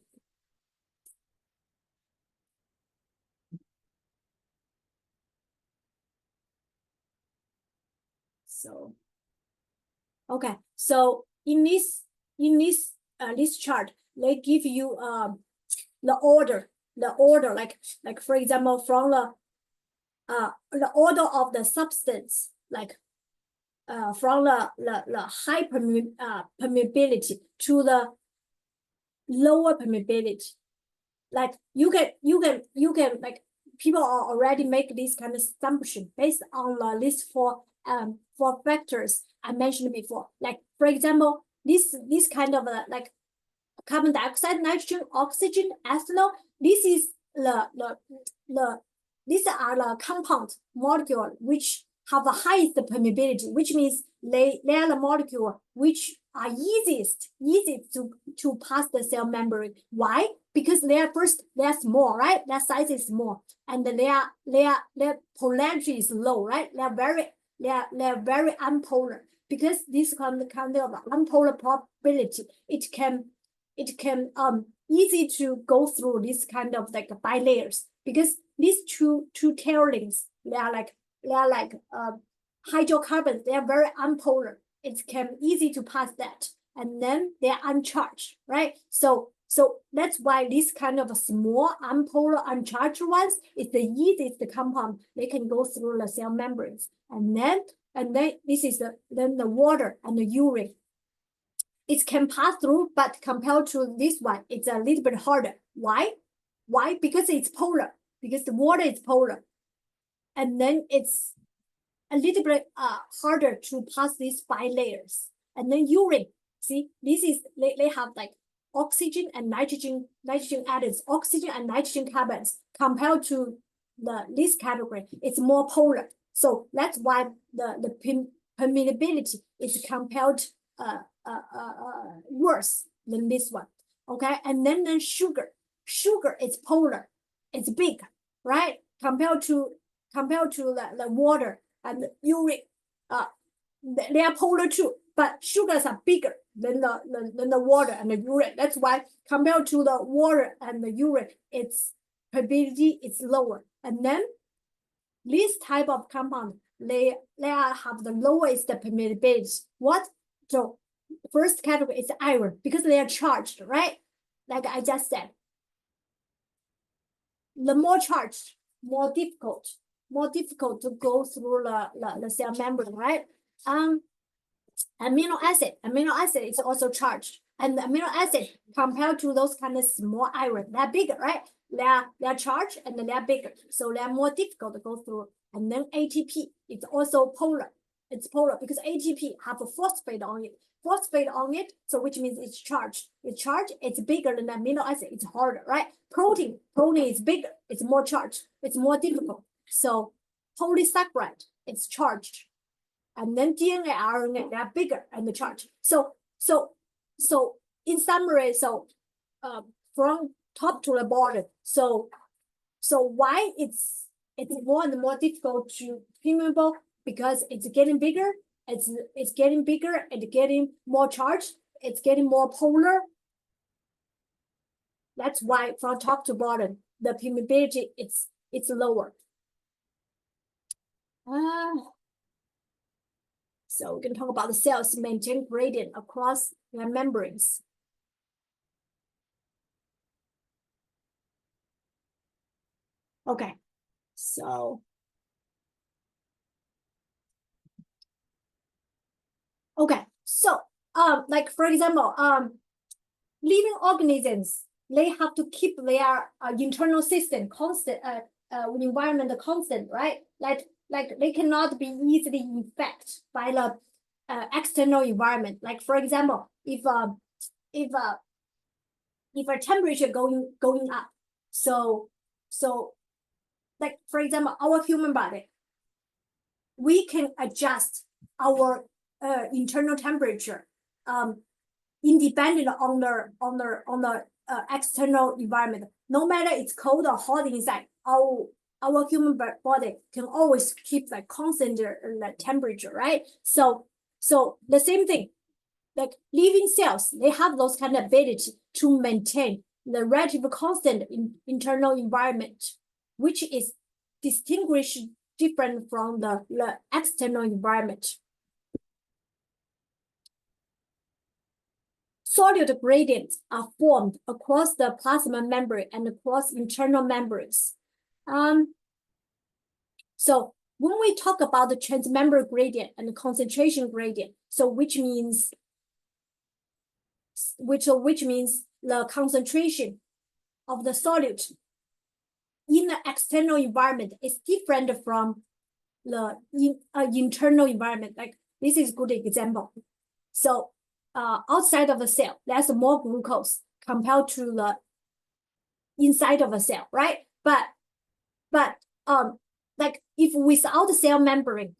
So, okay, so in this chart, they give you the order like for example from the order of the substance, like from the high permeability to the lower permeability. Like you can like people are already make this kind of assumption based on the list for factors I mentioned before. Like for example, this kind of like carbon dioxide, nitrogen, oxygen, ethanol. This is these are the compound molecule which have the highest permeability, which means they are the molecule which are easiest to pass the cell membrane. Why? Because they're small, right? Their size is small, and their polarity is low, right? They're very unpolar. Because this kind of unpolar probability, it can easy to go through this kind of like bilayers, because these two tailings, they are like hydrocarbons. They are very unpolar. It can easy to pass that, and then they are uncharged, right? So that's why this kind of a small unpolar uncharged ones is the easiest compound. They can go through the cell membranes, and then this is the water and the urine. It can pass through, but compared to this one, it's a little bit harder. Why? Because it's polar. Because the water is polar, and then it's a little bit harder to pass these bilayers. And then urine, see, this is they have like oxygen and nitrogen atoms, oxygen and nitrogen carbons. Compared to this category, it's more polar. So that's why the permeability is compared worse than this one. Okay, and then sugar is polar, it's big, right? Compared to the water and the urine, they are polar too, but sugars are bigger than the water and the urine. That's why compared to the water and the urine, its permeability is lower. And then this type of compound, they have the lowest permeability. What? So first category is iron, because they are charged, right? Like I just said. The more charged, more difficult to go through the cell membrane, right? Amino acid is also charged, and the amino acid compared to those kind of small iron, they're bigger, right? They're charged and they're bigger, so they're more difficult to go through. And then ATP is also polar. It's polar because ATP have a phosphate on it, so which means it's charged. It's bigger than the amino acid. It's harder, right? Protein is bigger. It's more charged. It's more difficult. So polysaccharide, it's charged. and then DNA, RNA, they're bigger and charged. So in summary, from top to the bottom, so why it's more and more difficult to permeable, because it's getting bigger, it's getting bigger and getting more charged, it's getting more polar. That's why from top to bottom, the permeability it's lower. So we can talk about the cells maintain gradient across their membranes. Okay, so like for example, living organisms, they have to keep their internal system constant, environment constant, right? Like they cannot be easily infected by the external environment. Like for example, if a temperature going up, so like for example, our human body, we can adjust our internal temperature independent on the external environment. No matter it's cold or hot inside, our human body can always keep like constant temperature, right? So the same thing, like living cells, they have those kind of ability to maintain the relative constant internal environment, which is distinguished different from the external environment. Solute gradients are formed across the plasma membrane and across internal membranes. So when we talk about the transmembrane gradient and the concentration gradient, so which means the concentration of the solute in the external environment is different from the internal environment. Like this is a good example. So outside of the cell, there's more glucose compared to the inside of a cell, right? But like if without the cell membrane,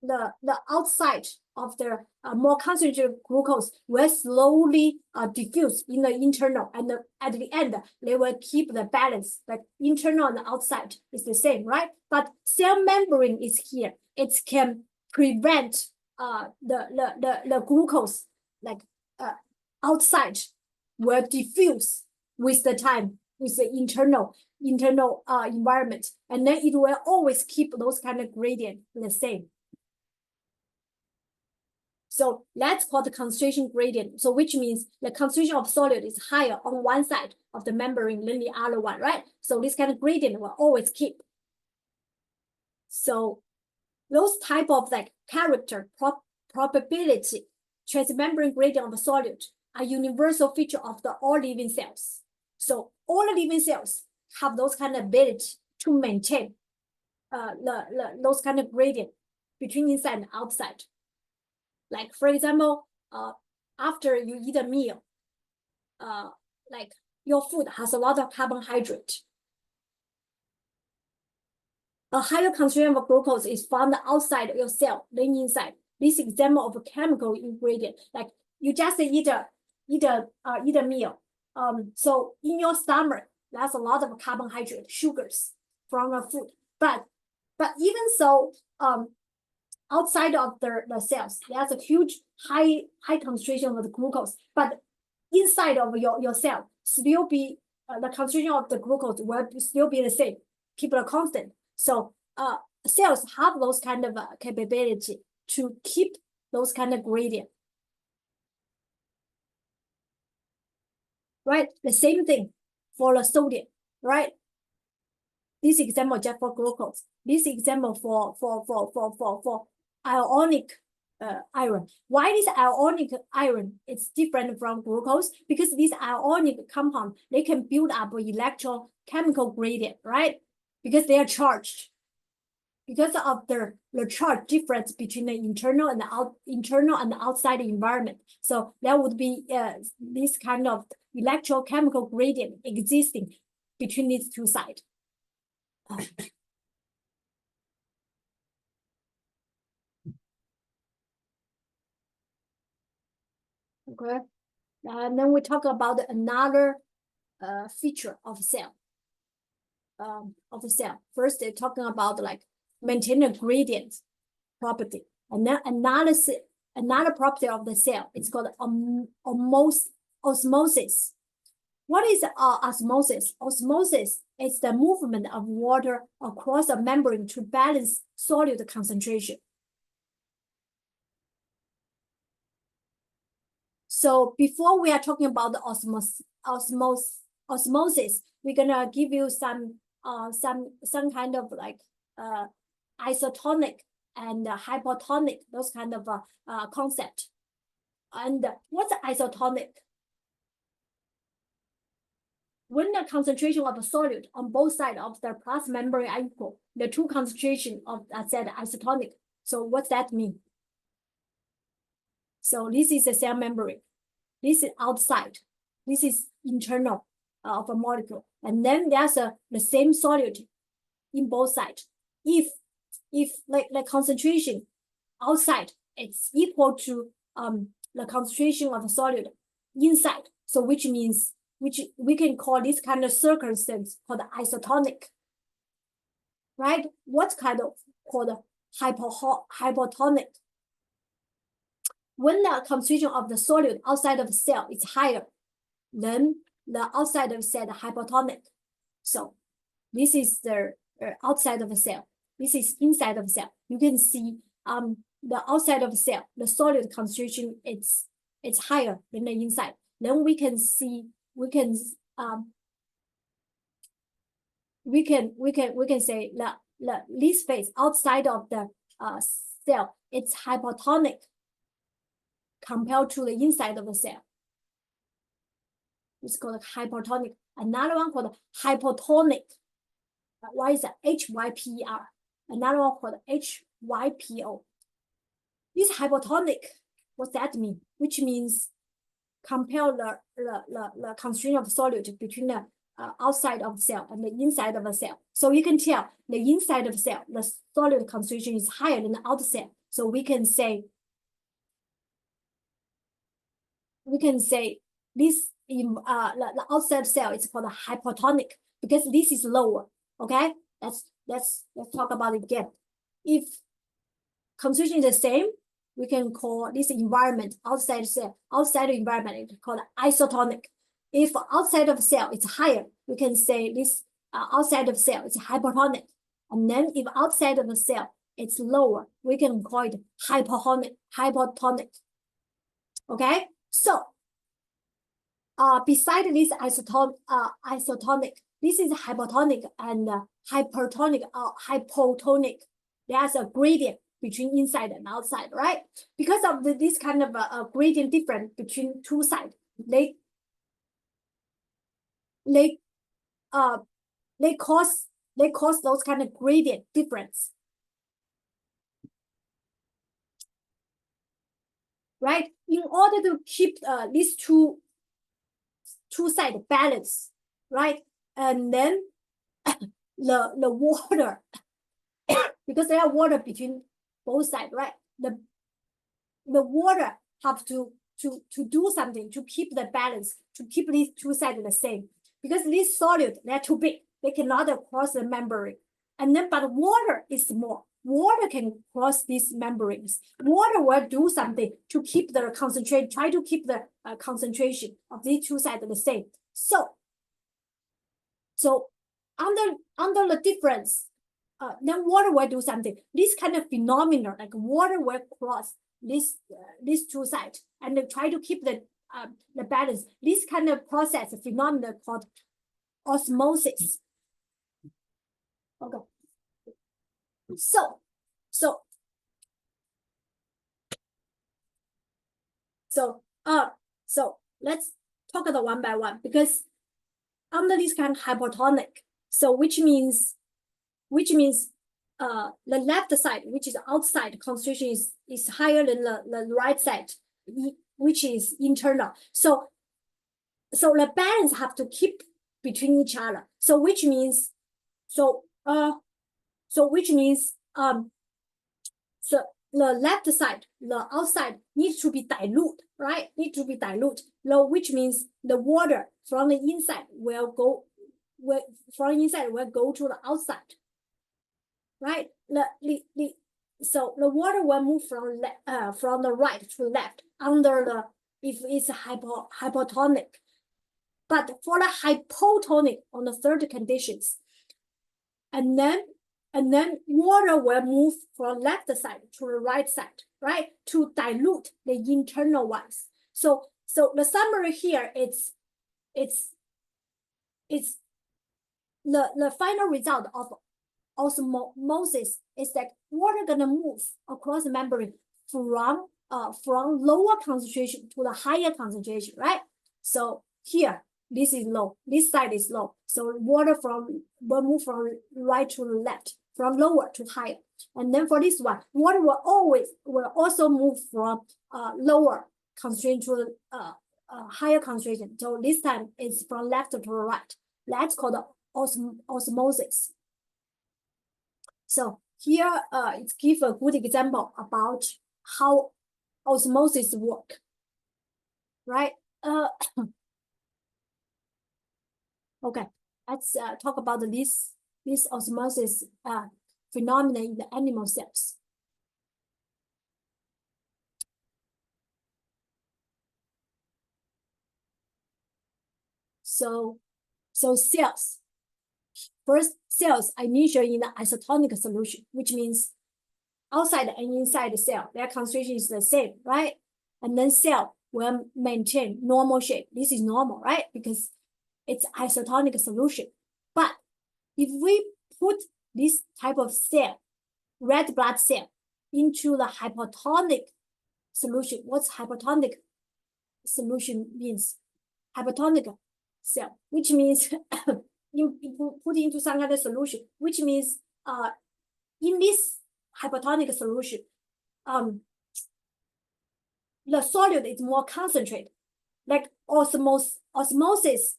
the outside of the more concentrated glucose will slowly diffuse in the internal, and at the end they will keep the balance. Like internal and outside is the same, right? But cell membrane is here. It can prevent the glucose like outside will diffuse with the time with the internal environment, and then it will always keep those kind of gradient the same. So that's called the concentration gradient. So which means the concentration of solute is higher on one side of the membrane than the other one, right? So this kind of gradient will always keep. So those type of like character, probability, transmembrane gradient of the solute are universal feature of the all living cells. So all the living cells have those kind of ability to maintain those kind of gradient between inside and outside. Like for example, after you eat a meal, like your food has a lot of carbohydrate. A higher concentration of glucose is found outside your cell than inside. This example of a chemical ingredient, like you just eat a meal. So in your stomach, there's a lot of carbohydrate, sugars from the food. But even so, outside of the cells, there's a huge high concentration of the glucose. But inside of your cell, still be the concentration of the glucose will still be the same, keep it constant. So cells have those kind of capability to keep those kind of gradient. Right? The same thing for the sodium, right? This example just for glucose. This example for ionic iron. Why this ionic iron is different from glucose? Because this ionic compound, they can build up an electrochemical gradient, right? Because they are charged. Because of the charge difference between the internal and the outside environment. So there would be this kind of electrochemical gradient existing between these two sides. Okay. And then we talk about another feature of cell. Of the cell. First, they're talking about like maintain a gradient property, and then another property of the cell. It's called osmosis. What is osmosis? Osmosis is the movement of water across a membrane to balance solute concentration. So before we are talking about the osmosis, we're gonna give you some kind of like isotonic and hypotonic, those kind of concept. And what's isotonic? When the concentration of a solute on both sides of the plus membrane are equal, the two concentration of that said isotonic. So what's that mean? So this is the cell membrane. This is outside. This is internal of a molecule. And then there's the same solute in both sides. If like the concentration outside, it's equal to the concentration of a solute inside. So which means we can call this kind of circumstance called isotonic. Right? What's kind of called hypotonic? When the concentration of the solute outside of the cell is higher than the outside of the cell, the hypotonic. So this is the outside of the cell. This is inside of the cell. You can see the outside of the cell, the solute concentration it's higher than the inside. Then we can see we can say the this phase outside of the cell, it's hypotonic compared to the inside of the cell. It's called hypertonic. Another one called hypotonic. Why is that? HYPER. Another one called HYPO. This hypotonic, what's that mean? Which means compare the concentration of solute between the outside of the cell and the inside of the cell. So you can tell the inside of the cell, the solute concentration is higher than the outer cell. So we can say this in the outside cell is called a hypotonic because this is lower. Okay, let's talk about it again. If concentration is the same, we can call this environment outside cell, outside the environment, it's called isotonic. If outside of cell it's higher, we can say this outside of cell it's hypertonic. And then if outside of the cell it's lower, we can call it hypotonic. Okay, so beside this isotonic, this is hypotonic and hypertonic or hypotonic. There's a gradient between inside and outside, right? Because of this kind of gradient difference between two sides, they cause those kind of gradient difference, right? In order to keep these two sides balance, right? And then the water, because there are water between both sides, right? The water have to do something to keep the balance, to keep these two sides the same. Because these solute, they're too big, they cannot cross the membrane. And then, but water is small. Water can cross these membranes. Water will do something to keep the concentration, try to keep the concentration of these two sides the same. So under the difference, then water will do something. This kind of phenomenon, like water will cross these two sides and try to keep the balance. This kind of process, phenomenon called osmosis. Okay. So let's talk about one by one, because under this kind of hypotonic, so which means the left side, which is outside concentration is higher than the right side, which is internal. So the balance have to keep between each other. So which means the left side, the outside needs to be dilute, right? Need to be dilute, which means the water from the inside will go to the outside, right? So the water will move from the right to left under the if it's hypotonic. But for the hypotonic on the third conditions, and then water will move from left side to the right side, right? To dilute the internal ones. So the summary here is the final result of osmosis is that water gonna move across the membrane from lower concentration to the higher concentration, right? So here, this is low, this side is low. So water will move from right to left, from lower to higher. And then for this one, water will also move from lower concentration to higher concentration. So this time it's from left to the right. That's called osmosis. So here it gives a good example about how osmosis work, right? Okay, let's talk about this osmosis phenomenon in the animal cells. So cells. First, cells are initially in the isotonic solution, which means outside and inside the cell, their concentration is the same, right? And then cell will maintain normal shape. This is normal, right? Because it's isotonic solution. But if we put this type of cell, red blood cell, into the hypotonic solution, what's hypotonic solution means? Hypotonic cell, which means you put into some kind of solution, which means in this hypotonic solution, the solute is more concentrated, like osmosis,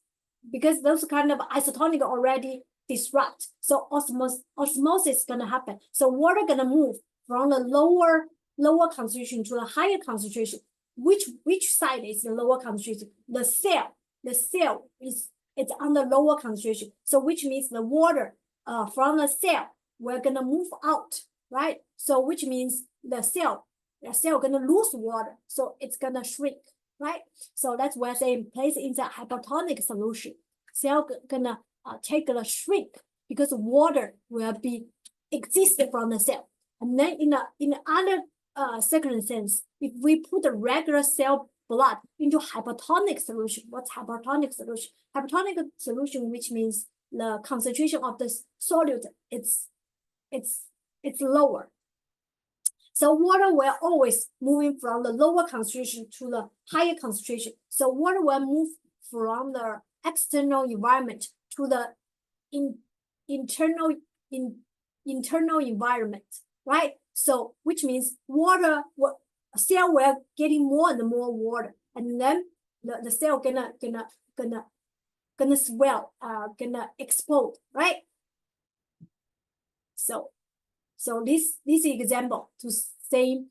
because those kind of isotonic already disrupt. So osmosis gonna happen. So water gonna move from the lower concentration to the higher concentration. Which side is the lower concentration? The cell is it's on the lower concentration. So which means the water from the cell we're gonna move out, right? So which means the cell gonna lose water, so it's gonna shrink, right? So that's why I say place in the hypotonic solution. Cell gonna take a shrink because water will be existed from the cell. And then in the other circumstance, if we put the regular cell blood into hypotonic solution, what's hypotonic solution? Hypotonic solution, which means the concentration of the solute it's lower. So water will always moving from the lower concentration to the higher concentration. So water will move from the external environment to the internal environment, right? So which means cell will getting more and more water, and then the cell gonna swell, gonna explode, right? So this example to say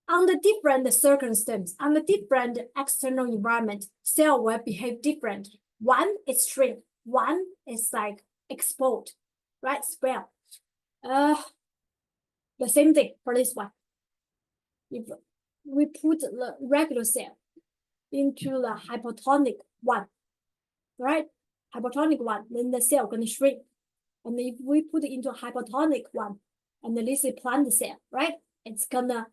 under different circumstances, under different external environment, cell will behave different. One is shrink, one is like explode, right? Swell. The same thing for this one. If we put the regular cell into the hypotonic one, right? Hypotonic one, then the cell gonna shrink. And if we put it into a hypotonic one, and this is plant cell, right? It's gonna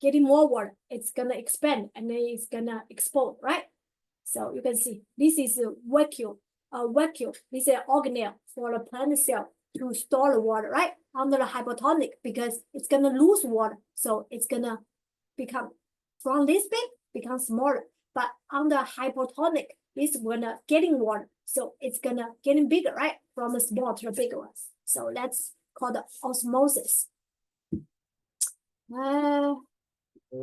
getting more water, it's gonna expand, and then it's gonna explode, right? So you can see this is a vacuum. This is an organelle for the plant cell to store the water, right? Under the hypotonic, because it's gonna lose water, so it's gonna become from this big become smaller. But under hypotonic, it's gonna getting water, so it's gonna getting bigger, right? From the small to the bigger ones. So that's called osmosis. We're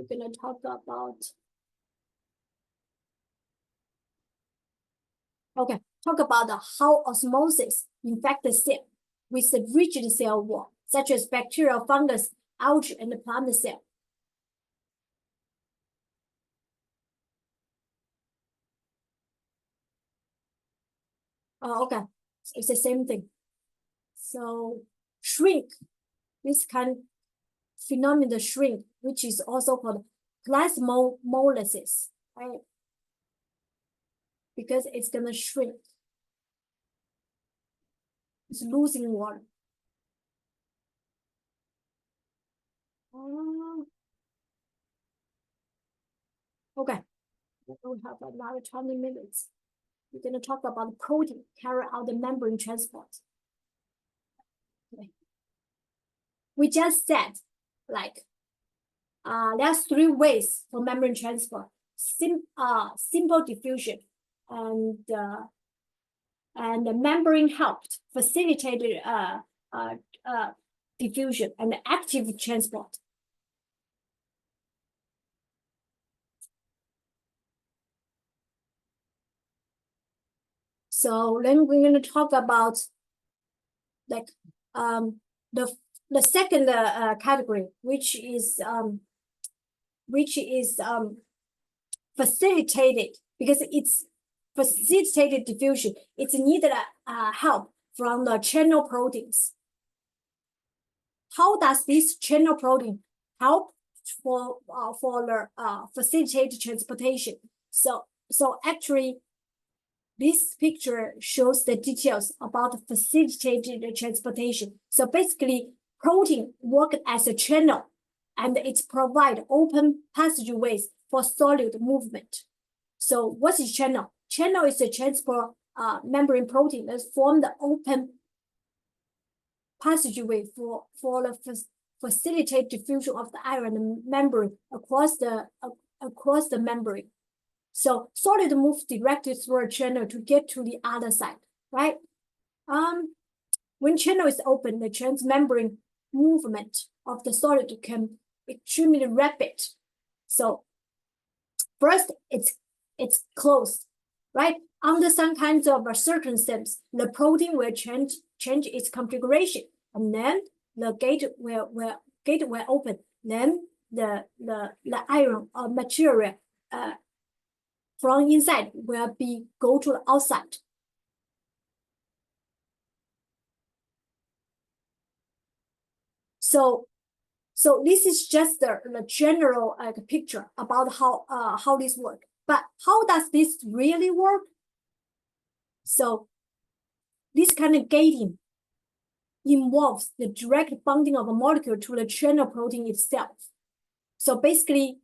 gonna talk about. Okay, talk about how osmosis infects the cell with the rigid cell wall, such as bacteria, fungus, algae and the plant cell. Oh, okay. It's the same thing. So shrink, this kind of phenomenon shrink, which is also called plasmolysis, right? Because it's gonna shrink. It's losing water. Okay, we have another 20 minutes. We're gonna talk about protein carry out the membrane transport. Okay. We just said, like, there's 3 ways for membrane transport: simple diffusion, and the membrane helped facilitated diffusion, and active transport. So then we're going to talk about like the second category, which is facilitated, because it's facilitated diffusion. It's needed help from the channel proteins. How does this channel protein help for the facilitated transportation? So actually, this picture shows the details about facilitated transportation. So basically, protein work as a channel, and it provide open passageways for solid movement. So what is channel? Channel is a transport membrane protein that form the open passageway for the facilitate diffusion of the iron membrane across the membrane. So solid move directly through a channel to get to the other side, right? When channel is open, the transmembrane movement of the solid can be extremely rapid. So first, it's closed, right? Under some kinds of circumstances, the protein will change its configuration, and then the gate will open. Then the iron or material from inside will go to the outside. So this is just the general picture about how this works. But how does this really work? So this kind of gating involves the direct bonding of a molecule to the channel protein itself. So basically,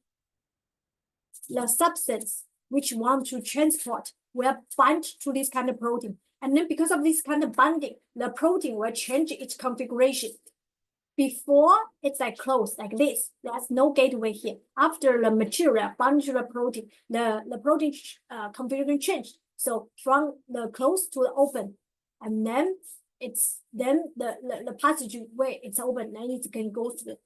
the substance which you want to transport will bind to this kind of protein. And then because of this kind of bonding, the protein will change its configuration. Before, it's like closed, like this. There's no gateway here. After the material bound to the protein, the protein configuration changed. So from the closed to the open, and then the passageway it's open, then it can go through.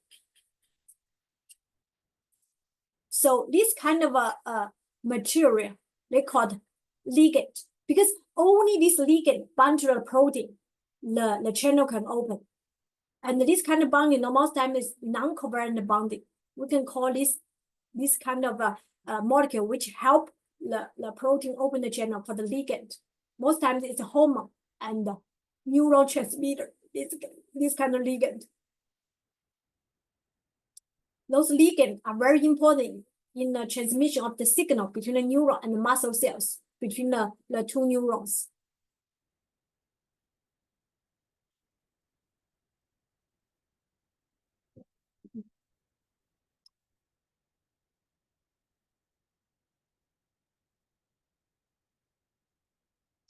So this kind of a material they called ligand, because only this ligand bound to the protein, the channel can open. And this kind of bonding, most time is non-covalent bonding. We can call this kind of a molecule which help the protein open the channel for the ligand. Most times it's a hormone and neuron transmitter. This kind of ligand. Those ligands are very important in the transmission of the signal between the neuron and the muscle cells, between the 2 neurons.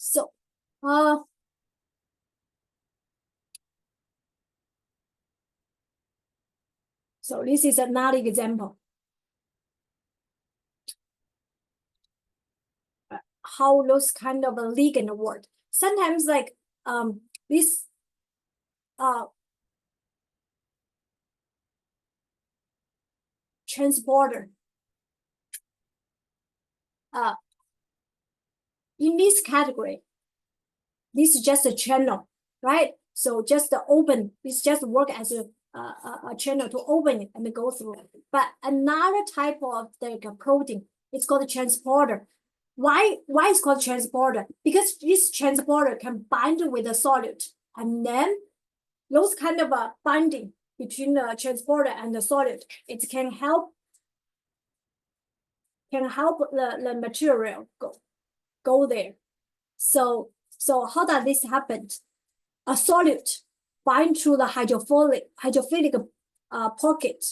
So, so this is another example. How those kind of a ligand work. Sometimes like this transporter in this category, this is just a channel, right? So just the open, this just work as a a channel to open it and go through it. But another type of the protein, it's called a transporter. Why it's called transporter? Because this transporter can bind with a solid, and then those kind of a binding between the transporter and the solid, it can help the material go there. So how does this happen? A solid bind to the hydrophilic pocket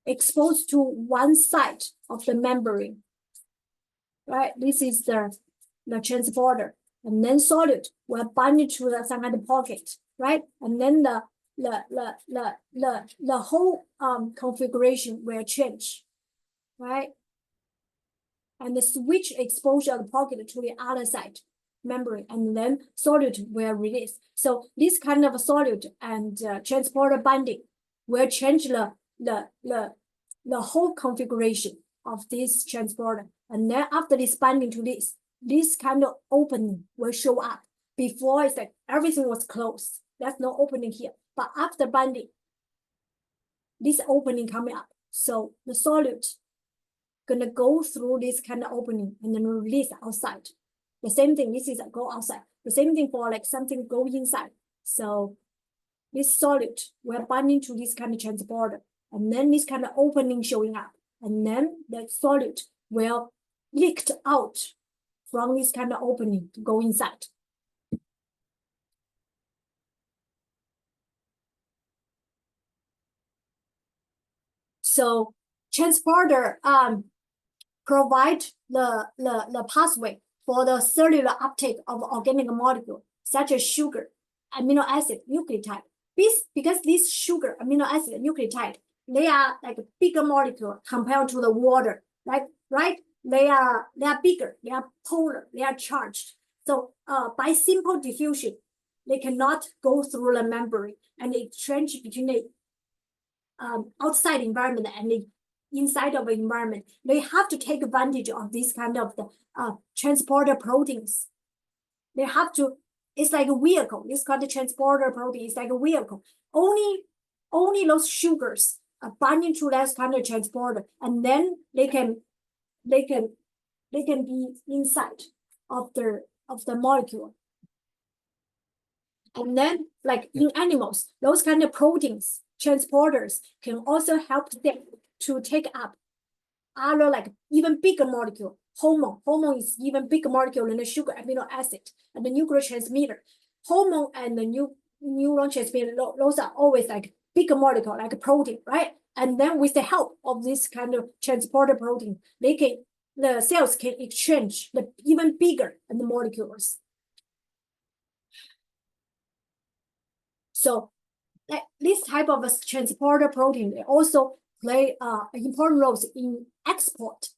exposed to one side of the membrane. Right, this is the transporter, and then solid will bind to the some kind of pocket, right? And then the whole configuration will change, right? And the switch exposure of the pocket to the other side membrane, and then solid will release. So this kind of solid and transporter binding will change the whole configuration of this transporter. And then after this binding to this kind of opening will show up. Before it's like everything was closed. There's no opening here. But after binding, this opening coming up. So the solid gonna go through this kind of opening and then release outside. The same thing, this is a go outside. The same thing for like something go inside. So this solid will binding to this kind of transporter, and then this kind of opening showing up, and then the solid will leaked out from this kind of opening to go inside. So transporter provide the pathway for the cellular uptake of organic molecule such as sugar, amino acid, nucleotide. Because these sugar, amino acid, nucleotide, they are like a bigger molecule compared to the water, right? They are bigger, they are polar, they are charged. So by simple diffusion, they cannot go through the membrane and exchange between the outside environment and the inside of the environment. They have to take advantage of this kind of the transporter proteins. They have to. It's like a vehicle. It's called the transporter protein. It's like a vehicle. Only those sugars are binding to that kind of transporter, and then they can be inside of the molecule. And then, like in animals, those kind of proteins, transporters can also help them to take up other like even bigger molecule. Hormone is even bigger molecule than the sugar, amino acid, and the neurotransmitter. Hormone and the neuron transmitter, those are always like bigger molecule, like a protein, right? And then with the help of this kind of transporter protein, the cells can exchange the even bigger and the molecules. So like this type of a transporter protein, they also play important roles in export.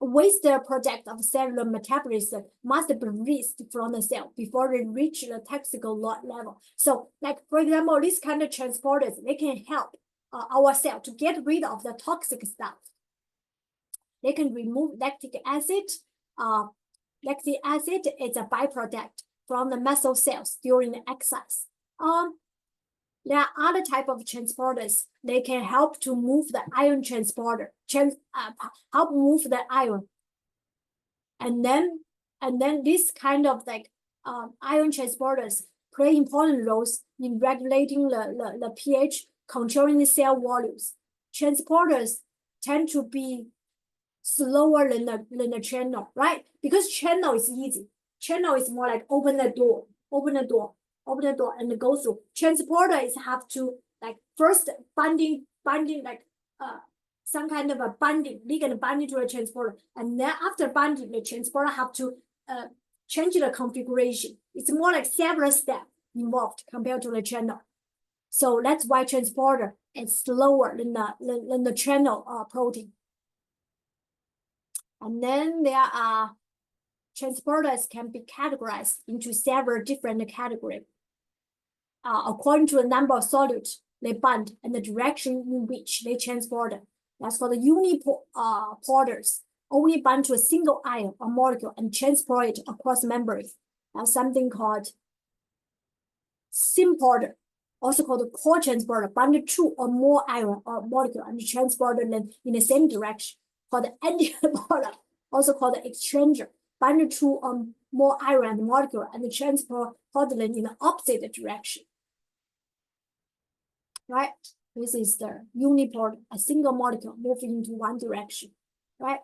Waste product of cellular metabolism must be released from the cell before they reach the toxic level. So, like for example, this kind of transporters, they can help our cell to get rid of the toxic stuff. They can remove lactic acid. Lactic acid is a byproduct from the muscle cells during the exercise. There are other type of transporters. They can help to move the ion transporter, help move the ion. And then this kind of like ion transporters play important roles in regulating the pH, controlling the cell volumes. Transporters tend to be slower than the channel, right? Because channel is easy. Channel is more like open the door and go through. Transporters have to like first binding like some kind of a binding, ligand binding to a transporter, and then after binding, the transporter have to change the configuration. It's more like several steps involved compared to the channel. So that's why transporter is slower than the channel protein. And then there are transporters can be categorized into several different categories according to the number of solutes they bind and the direction in which they transport. That's for the uniporters, only bind to a single ion or molecule and transport it across membranes. That's something called symporter also called a core transporter, bonded two or more iron or molecule and transported them in the same direction, called the antiport, also called the exchanger, bonded two or more iron and molecule and transport them in the opposite direction. Right? This is the uniport, a single molecule moving into one direction, right?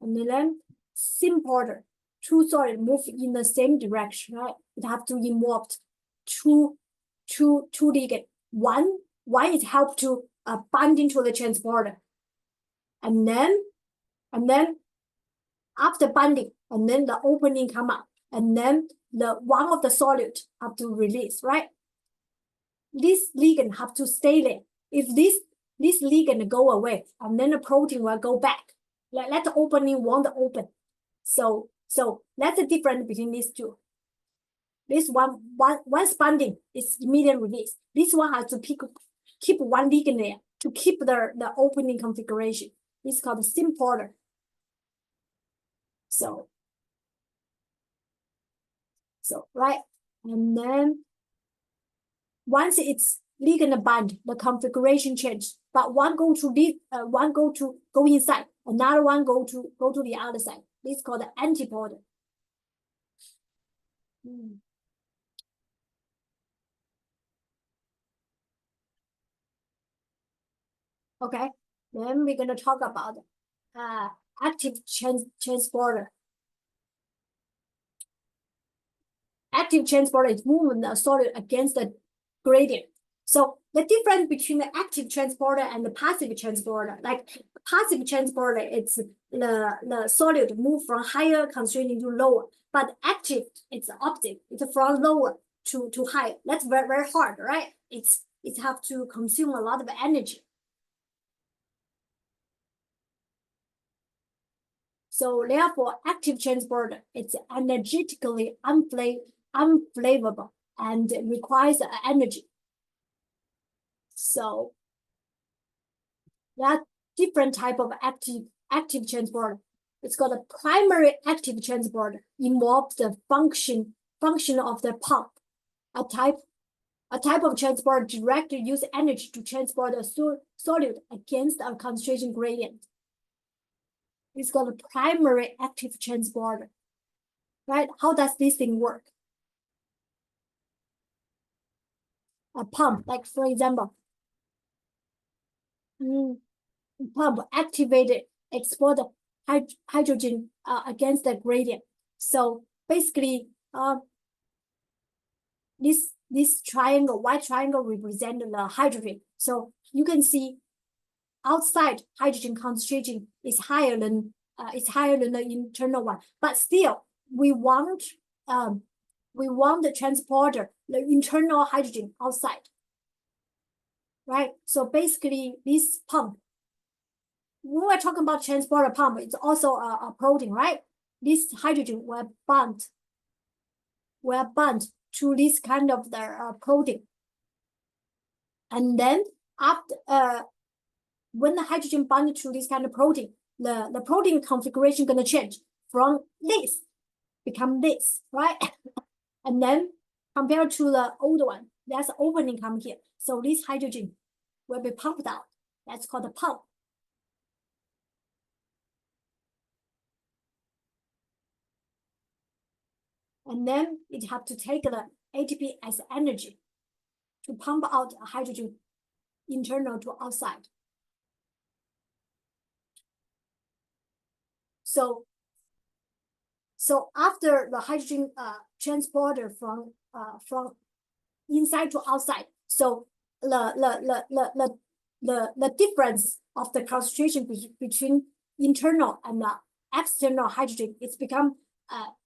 And then symporter, two solid move in the same direction, right? It have to involve two ligand. One is help to bind into the transporter, and then after binding, and then the opening come up, and then the one of the solute have to release, right? This ligand have to stay there. If this ligand go away, and then the protein will go back. Let the opening won't open. So that's the difference between these two. This once binding is immediate release. This one has to keep one ligand there to keep the opening configuration. This is called the symporter. So right, and then once it's ligand bind, the configuration change. But one go inside, another one go to the other side. This is called the antiport. Okay, then we're gonna talk about active transporter. Active transporter is moving the solid against the gradient. So the difference between the active transporter and the passive transporter, like passive transporter, it's the solid move from higher constraint to lower, but active, it's the opposite. It's from lower to higher. That's very, very hard, right? It have to consume a lot of energy. So therefore, active transporter, it's energetically unflammable and requires energy. So that different type of active transporter. It's called a primary active transporter, involves the function of the pump. A type of transporter directly use energy to transport a solute against a concentration gradient. It's called a primary active transporter. Right? How does this thing work? A pump, like for example, pump activated export hydrogen against the gradient. So basically, this triangle, white triangle, represent the hydrogen. So you can see outside hydrogen concentration is higher than the internal one, but still we want the transporter, the internal hydrogen outside, right? So basically, this pump, when we're talking about transporter pump, it's also a protein, right? This hydrogen will bond to this kind of the protein, and then after when the hydrogen bonded to this kind of protein, the protein configuration gonna change from this become this, right? And then compared to the old one, there's an opening come here. So this hydrogen will be pumped out. That's called a pump. And then it have to take the ATP as energy to pump out hydrogen internal to outside. So after the hydrogen transporter from inside to outside, so the difference of the concentration between internal and external hydrogen, it's become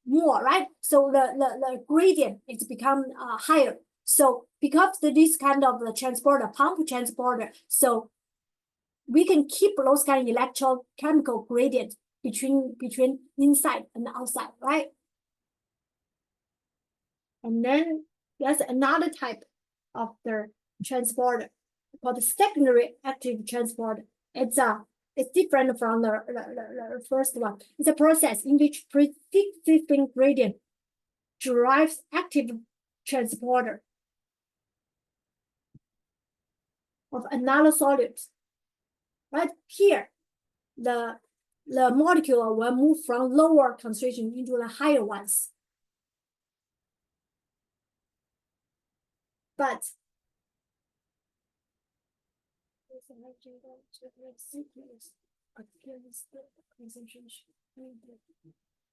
more, right? So the gradient it's become higher. So because this kind of the transporter, pump transporter, so we can keep those kind of electrochemical gradient between inside and outside, right? And then there's another type of the transporter called the secondary active transporter. It's different from the first one. It's a process in which pre-existing gradient drives active transporter. of another solute. Right here, the molecule will move from lower concentration into the higher ones. But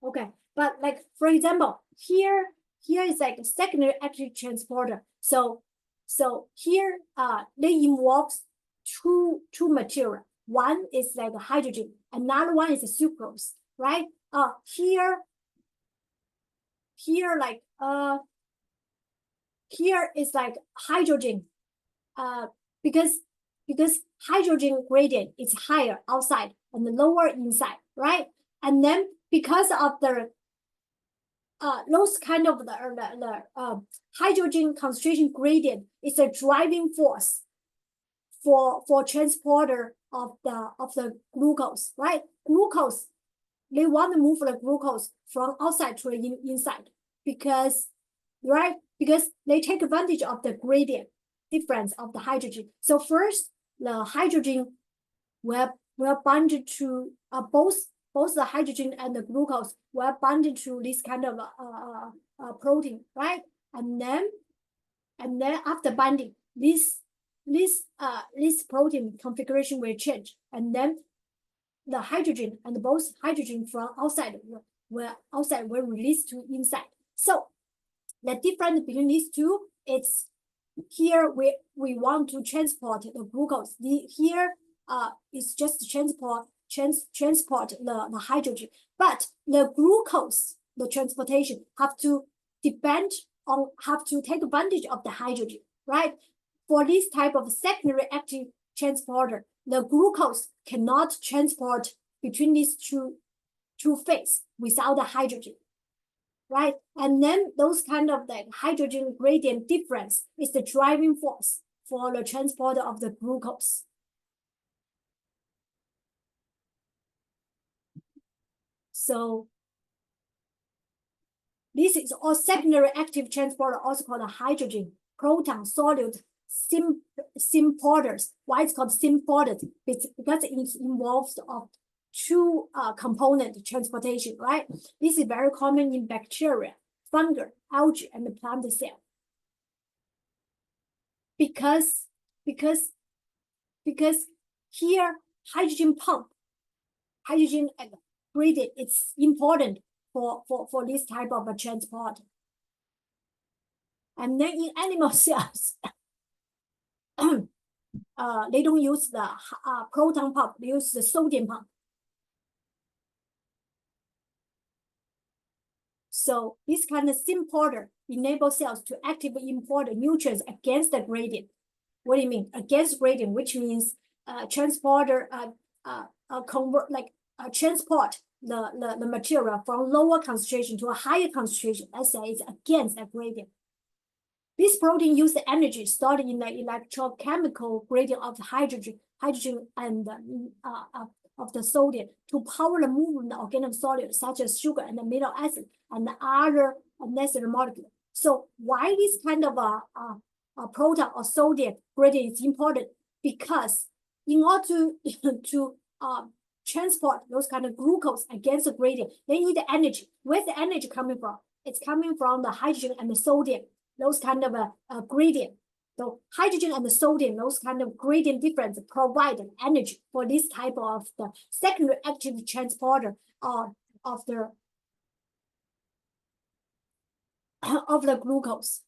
okay, but like for example, here is like a secondary active transporter. So here they involve two material. One is like a hydrogen, another one is a sucrose, right? Here is like hydrogen, because hydrogen gradient is higher outside and lower inside, right? And then because of the those kind of the hydrogen concentration gradient is a driving force for transporter of the glucose, right? Glucose, they want to move the glucose from outside to the inside because, right? Because they take advantage of the gradient difference of the hydrogen. So first, the hydrogen will bind to both the hydrogen and the glucose will bind to this kind of protein, right? And then after binding, this protein configuration will change, and then the hydrogen and both hydrogen from outside will release to inside. So the difference between these two, it's here we want to transport the glucose. Here is just transport the hydrogen, but the glucose, the transportation have to take advantage of the hydrogen, right? For this type of secondary active transporter, the glucose cannot transport between these two phases without the hydrogen, right? And then those kind of like hydrogen gradient difference is the driving force for the transport of the glucose. So this is all secondary active transporter, also called a hydrogen proton solute symporters. Why it's called symporters? Because it involves of two component transportation, right? This is very common in bacteria, fungi, algae, and the plant cell. Because here hydrogen pump, hydrogen gradient, it's important for this type of a transport. And then in animal cells, they don't use the proton pump, they use the sodium pump. So this kind of symporter enables cells to actively import nutrients against the gradient. What do you mean? Against gradient, which means transporter transport the material from lower concentration to a higher concentration. Let's say it's against that gradient. This protein uses the energy stored in the electrochemical gradient of the hydrogen and of the sodium to power the movement of organic solids such as sugar and amino acid and other necessary molecules. So why this kind of a proton or sodium gradient is important? Because in order to transport those kind of glucose against the gradient, they need the energy. Where's the energy coming from? It's coming from the hydrogen and the sodium, those kind of a gradient. So hydrogen and the sodium, those kind of gradient difference provide energy for this type of the secondary active transporter of the glucose.